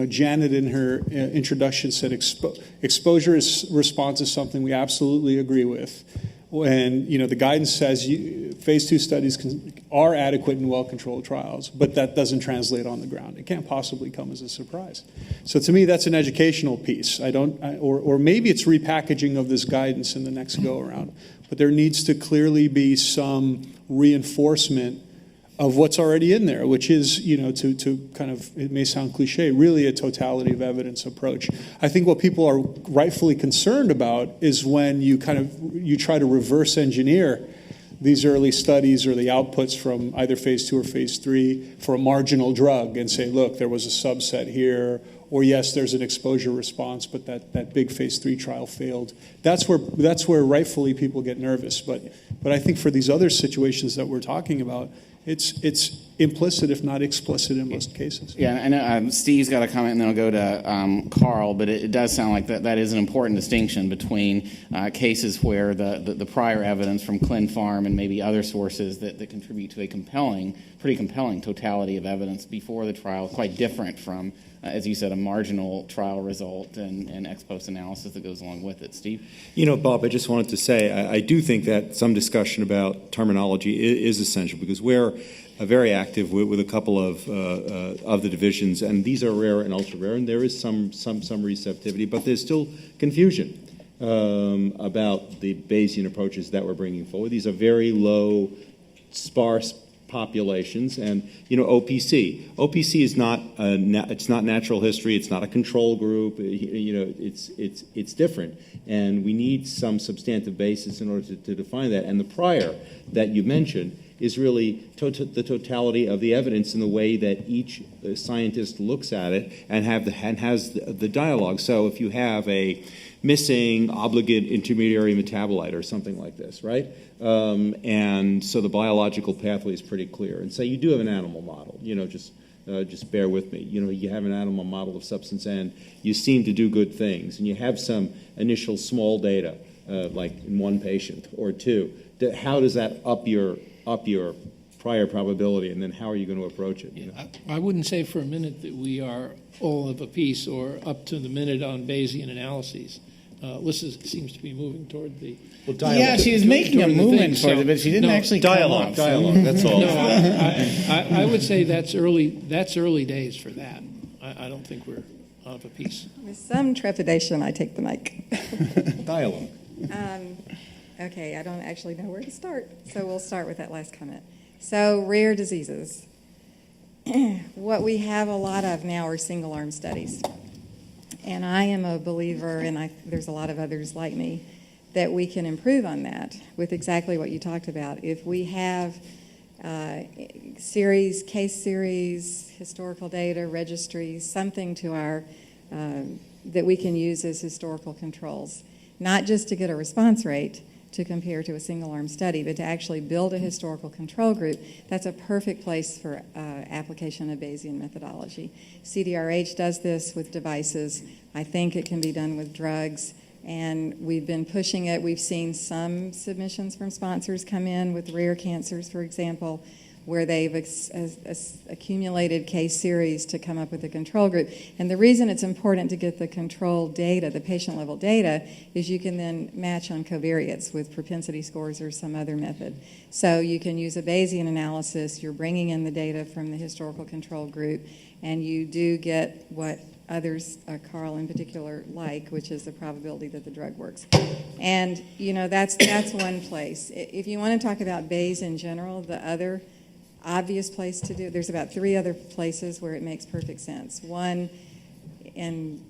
Janet in her introduction said exposure response is something we absolutely agree with. And, the guidance says phase 2 studies are adequate and well-controlled trials, but that doesn't translate on the ground. It can't possibly come as a surprise. So to me, that's an educational piece. Or maybe it's repackaging of this guidance in the next go-around. But there needs to clearly be some reinforcement of what's already in there, which is, to kind of, it may sound cliche, really a totality of evidence approach. I think what people are rightfully concerned about is when you try to reverse engineer these early studies or the outputs from either phase 2 or phase 3 for a marginal drug and say, look, there was a subset here, or yes, there's an exposure response, but that big phase 3 trial failed. That's where rightfully people get nervous. But I think for these other situations that we're talking about, it's implicit, if not explicit, in most cases. Yeah, I know Steve's got a comment, and then I'll go to Carl, but it does sound like that is an important distinction between cases where the prior evidence from ClinPharm and maybe other sources that contribute to a pretty compelling totality of evidence before the trial, quite different from, as you said, a marginal trial result and ex post analysis that goes along with it. Steve? Bob, I just wanted to say I do think that some discussion about terminology is essential, because we're very active with a couple of the divisions, and these are rare and ultra rare, and there is some receptivity, but there's still confusion about the Bayesian approaches that we're bringing forward. These are very low, sparse populations, and OPC is not it's not natural history. It's not a control group. It's different, and we need some substantive basis in order to define that. And the prior that you mentioned is really the totality of the evidence in the way that each scientist looks at it and has the dialogue. So if you have a missing obligate intermediary metabolite or something like this, right? And so the biological pathway is pretty clear. And so you do have an animal model, just bear with me. You have an animal model of substance N. You seem to do good things, and you have some initial small data, like in one patient or two. How does that up your prior probability, and then how are you going to approach it? I wouldn't say for a minute that we are all of a piece or up to the minute on Bayesian analyses. Alyssa seems to be moving toward the... Yeah, she was making a movement toward it, but she didn't actually dialogue, that's all. No, I would say that's early days for that. I don't think we're of a piece. With some trepidation, I take the mic. Dialogue. Okay, I don't actually know where to start, so we'll start with that last comment. So, rare diseases. What we have a lot of now are single-arm studies. And I am a believer, and there's a lot of others like me, that we can improve on that with exactly what you talked about. If we have case series, historical data, registries, something to our that we can use as historical controls, not just to get a response rate to compare to a single-arm study, but to actually build a historical control group, that's a perfect place for application of Bayesian methodology. CDRH does this with devices. I think it can be done with drugs, and we've been pushing it. We've seen some submissions from sponsors come in with rare cancers, for example, where they've accumulated case series to come up with a control group. And the reason it's important to get the control data, the patient-level data, is you can then match on covariates with propensity scores or some other method. So you can use a Bayesian analysis. You're bringing in the data from the historical control group, and you do get what others, Carl in particular, like, which is the probability that the drug works. And, that's one place. If you want to talk about Bayes in general, the other obvious place to do, there's about 3 other places where it makes perfect sense. One, and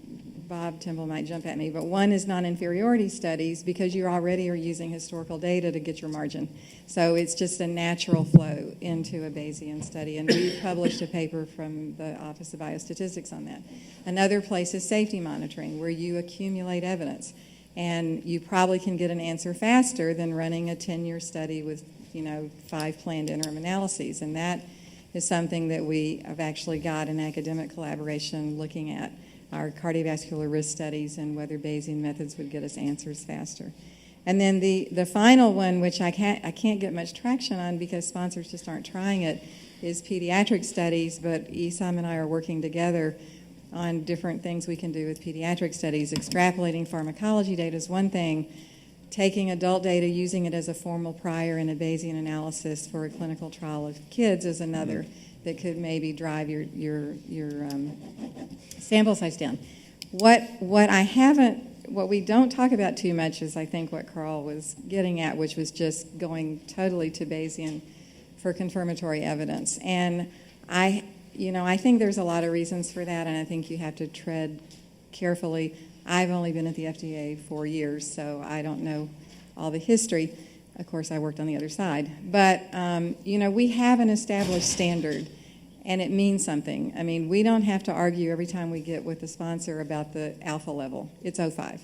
Bob Temple might jump at me, but one is non-inferiority studies, because you already are using historical data to get your margin. So it's just a natural flow into a Bayesian study, and we published a paper from the Office of Biostatistics on that. Another place is safety monitoring, where you accumulate evidence, and you probably can get an answer faster than running a 10-year study with 5 planned interim analyses. And that is something that we have actually got an academic collaboration looking at our cardiovascular risk studies and whether Bayesian methods would get us answers faster. And then the final one, which I can't get much traction on because sponsors just aren't trying it, is pediatric studies, but Esam and I are working together on different things we can do with pediatric studies. Extrapolating pharmacology data is one thing. Taking adult data, using it as a formal prior in a Bayesian analysis for a clinical trial of kids is another that could maybe drive your sample size down. What we don't talk about too much is, I think, what Carl was getting at, which was just going totally to Bayesian for confirmatory evidence. And I think there's a lot of reasons for that, and I think you have to tread carefully. I've only been at the FDA 4 years, so I don't know all the history. Of course, I worked on the other side. But, we have an established standard, and it means something. I mean, we don't have to argue every time we get with the sponsor about the alpha level. It's 0.5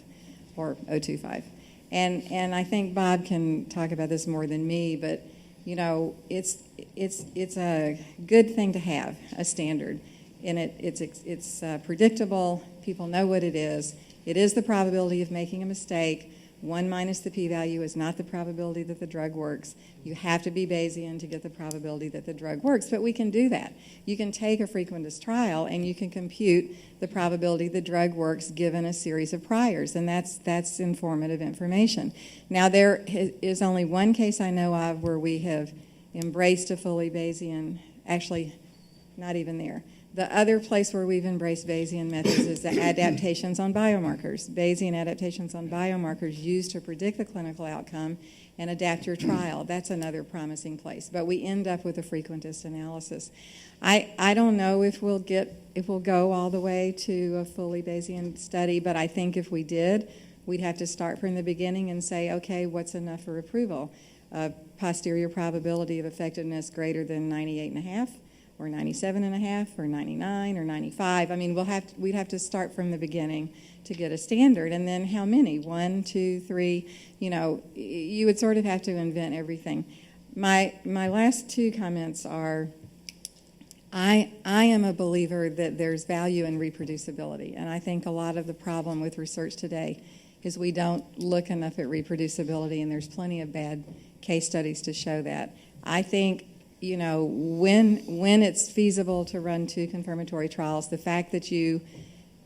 or 0.25. And I think Bob can talk about this more than me, but, it's a good thing to have a standard, and it's predictable. People know what it is. It is the probability of making a mistake. 1 minus the p-value is not the probability that the drug works. You have to be Bayesian to get the probability that the drug works, but we can do that. You can take a frequentist trial and you can compute the probability the drug works given a series of priors, and that's informative information. Now, there is only one case I know of where we have embraced a fully Bayesian, actually, not even there. The other place where we've embraced Bayesian methods is the adaptations on biomarkers. Bayesian adaptations on biomarkers used to predict the clinical outcome and adapt your trial. That's another promising place. But we end up with a frequentist analysis. I don't know if we'll go all the way to a fully Bayesian study, but I think if we did, we'd have to start from the beginning and say, okay, what's enough for approval? Posterior probability of effectiveness greater than 98.5%. Or 97.5%, or 99, or 95. I mean, we'd have to start from the beginning to get a standard, and then how many? 1, 2, 3. You would sort of have to invent everything. My last two comments are, I am a believer that there's value in reproducibility, and I think a lot of the problem with research today is we don't look enough at reproducibility, and there's plenty of bad case studies to show that. I think when it's feasible to run 2 confirmatory trials, the fact that you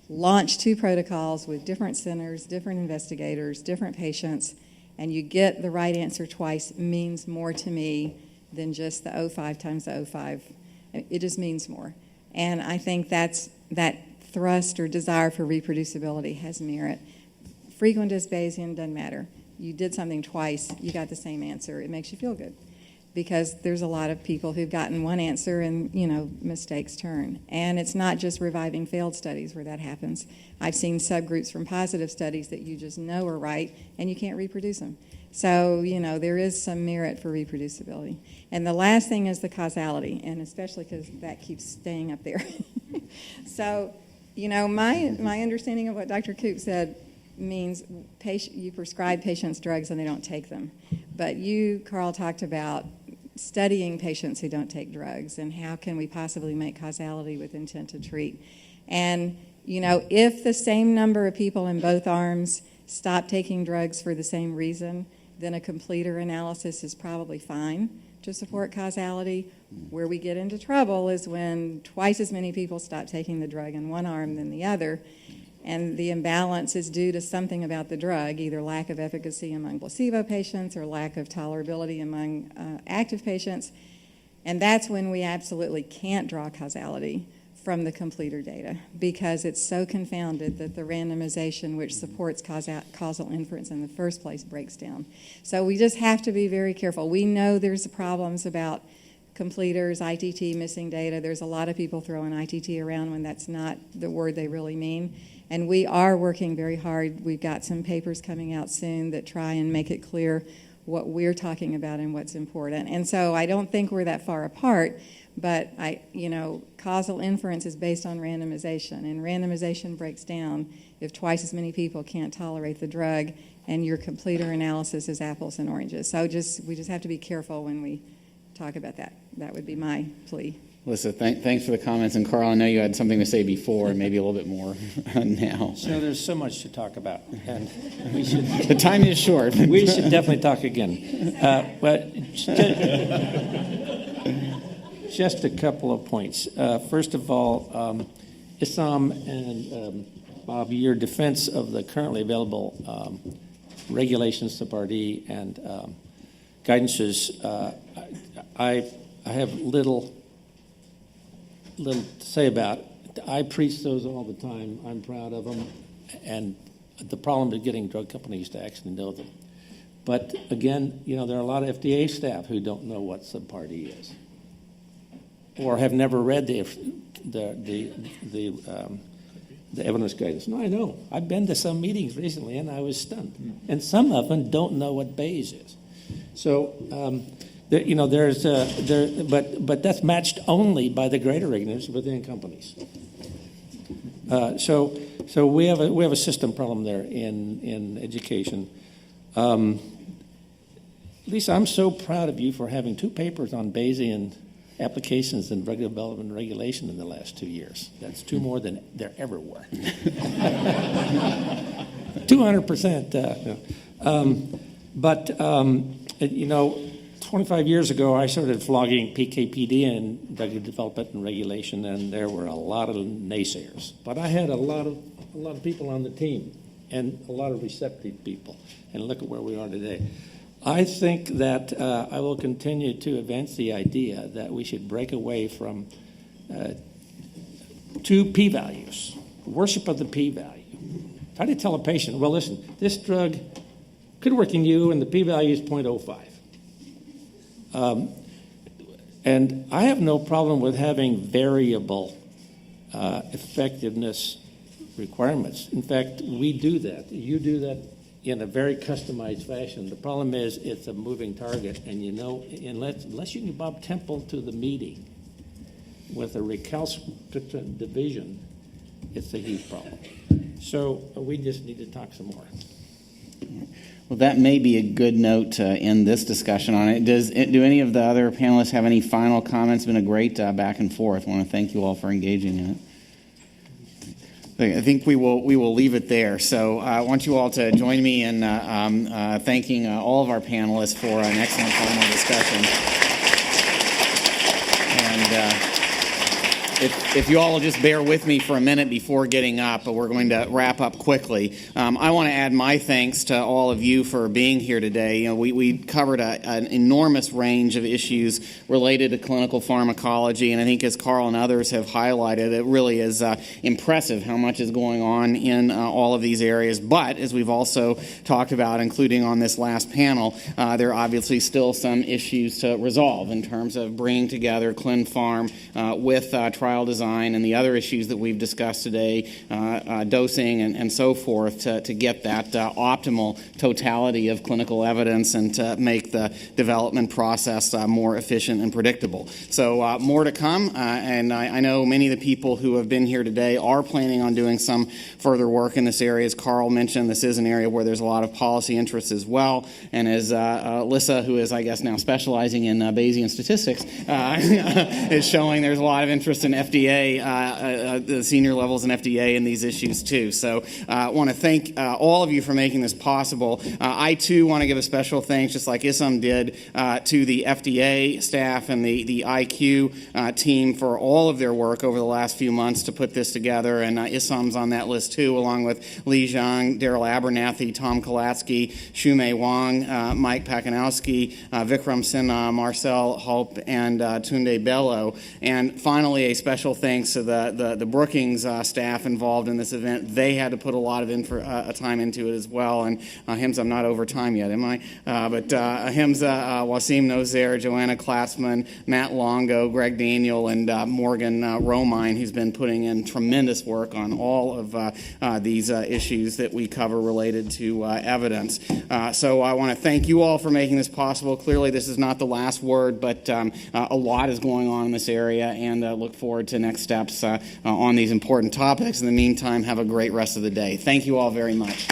launch 2 protocols with different centers, different investigators, different patients, and you get the right answer twice means more to me than just the 05 times the 05. It just means more. And I think that thrust or desire for reproducibility has merit. Frequentist Bayesian doesn't matter. You did something twice, you got the same answer. It makes you feel good, because there's a lot of people who've gotten one answer and, mistakes turn. And it's not just reviving failed studies where that happens. I've seen subgroups from positive studies that you just know are right and you can't reproduce them. So, there is some merit for reproducibility. And the last thing is the causality, and especially because that keeps staying up there. So, my understanding of what Dr. Koop said means you prescribe patients drugs and they don't take them. But you, Carl, talked about studying patients who don't take drugs and how can we possibly make causality with intent to treat. And, if the same number of people in both arms stop taking drugs for the same reason, then a completer analysis is probably fine to support causality. Where we get into trouble is when twice as many people stop taking the drug in one arm than the other, and the imbalance is due to something about the drug, either lack of efficacy among placebo patients or lack of tolerability among active patients. And that's when we absolutely can't draw causality from the completer data, because it's so confounded that the randomization which supports causal inference in the first place breaks down. So we just have to be very careful. We know there's problems about completers, ITT, missing data. There's a lot of people throwing ITT around when that's not the word they really mean. And we are working very hard. We've got some papers coming out soon that try and make it clear what we're talking about and what's important. And so I don't think we're that far apart, but causal inference is based on randomization, and randomization breaks down if twice as many people can't tolerate the drug and your completer analysis is apples and oranges. So we just have to be careful when we talk about that. That would be my plea. Melissa, thanks for the comments. And Carl, I know you had something to say before, and maybe a little bit more now. So there's so much to talk about, and we should. The time is short. We should definitely talk again. But just a couple of points. First of all, Issam and Bob, your defense of the currently available regulations, Subpart E, and guidances, I have little to say about it. I preach those all the time. I'm proud of them. And the problem is getting drug companies to actually know them. But again, there are a lot of FDA staff who don't know what Subpart E is, or have never read the evidence guidance. No, I know. I've been to some meetings recently, and I was stunned. And some of them don't know what Bayes is. So, but that's matched only by the greater ignorance within companies. So we have a system problem there in education. Lisa, I'm so proud of you for having 2 papers on Bayesian applications in drug development and regulation in the last 2 years. That's 2 more than there ever were. 200%. You know, 25 years ago, I started flogging PKPD in drug development and regulation, and there were a lot of naysayers. But I had a lot of people on the team and a lot of receptive people. And look at where we are today. I think that I will continue to advance the idea that we should break away from 2 p-values, worship of the p-value. Try to tell a patient, well, listen, this drug could work in you, and the p-value is 0.05. And I have no problem with having variable effectiveness requirements. In fact, we do that. You do that in a very customized fashion. The problem is it's a moving target, and you know, unless you can Bob Temple to the meeting with a recalcitrant division, it's a huge problem. So we just need to talk some more. Well, that may be a good note to end this discussion on it. Do any of the other panelists have any final comments? It's been a great back and forth. I want to thank you all for engaging in it. I think we will leave it there. So I want you all to join me in thanking all of our panelists for an excellent formal discussion. And if you all will just bear with me for a minute before getting up, we're going to wrap up quickly. I want to add my thanks to all of you for being here today. You know, we covered an enormous range of issues related to clinical pharmacology, and I think as Carl and others have highlighted, it really is impressive how much is going on in all of these areas. But as we've also talked about, including on this last panel, there are obviously still some issues to resolve in terms of bringing together ClinPharm with trial design and the other issues that we've discussed today, dosing and so forth, to get that optimal totality of clinical evidence and to make the development process more efficient and predictable. So more to come, and I know many of the people who have been here today are planning on doing some further work in this area. As Carl mentioned, this is an area where there's a lot of policy interest as well, and as Lissa, who is, I guess, now specializing in Bayesian statistics, is showing there's a lot of interest in FDA, the senior levels in FDA in these issues too. So I want to thank all of you for making this possible. I too want to give a special thanks, just like Issam did, to the FDA staff and the IQ team for all of their work over the last few months to put this together. And Issam's on that list too, along with Li Zhang, Daryl Abernathy, Tom Kolatsky, Shumei Wang, Mike Pakanowski, Vikram Sinha, Marcel Hope, and Tunde Bello. And finally, a special thanks to the Brookings staff involved in this event. They had to put a lot of time into it as well. And Himza, I'm not over time yet, am I? But Himza, Wasim Nozair, Joanna Klatzman, Matt Longo, Greg Daniel, and Morgan Romine, who's been putting in tremendous work on all of these issues that we cover related to evidence. So I want to thank you all for making this possible. Clearly, this is not the last word, but a lot is going on in this area, and look forward to next steps on these important topics. In the meantime, have a great rest of the day. Thank you all very much.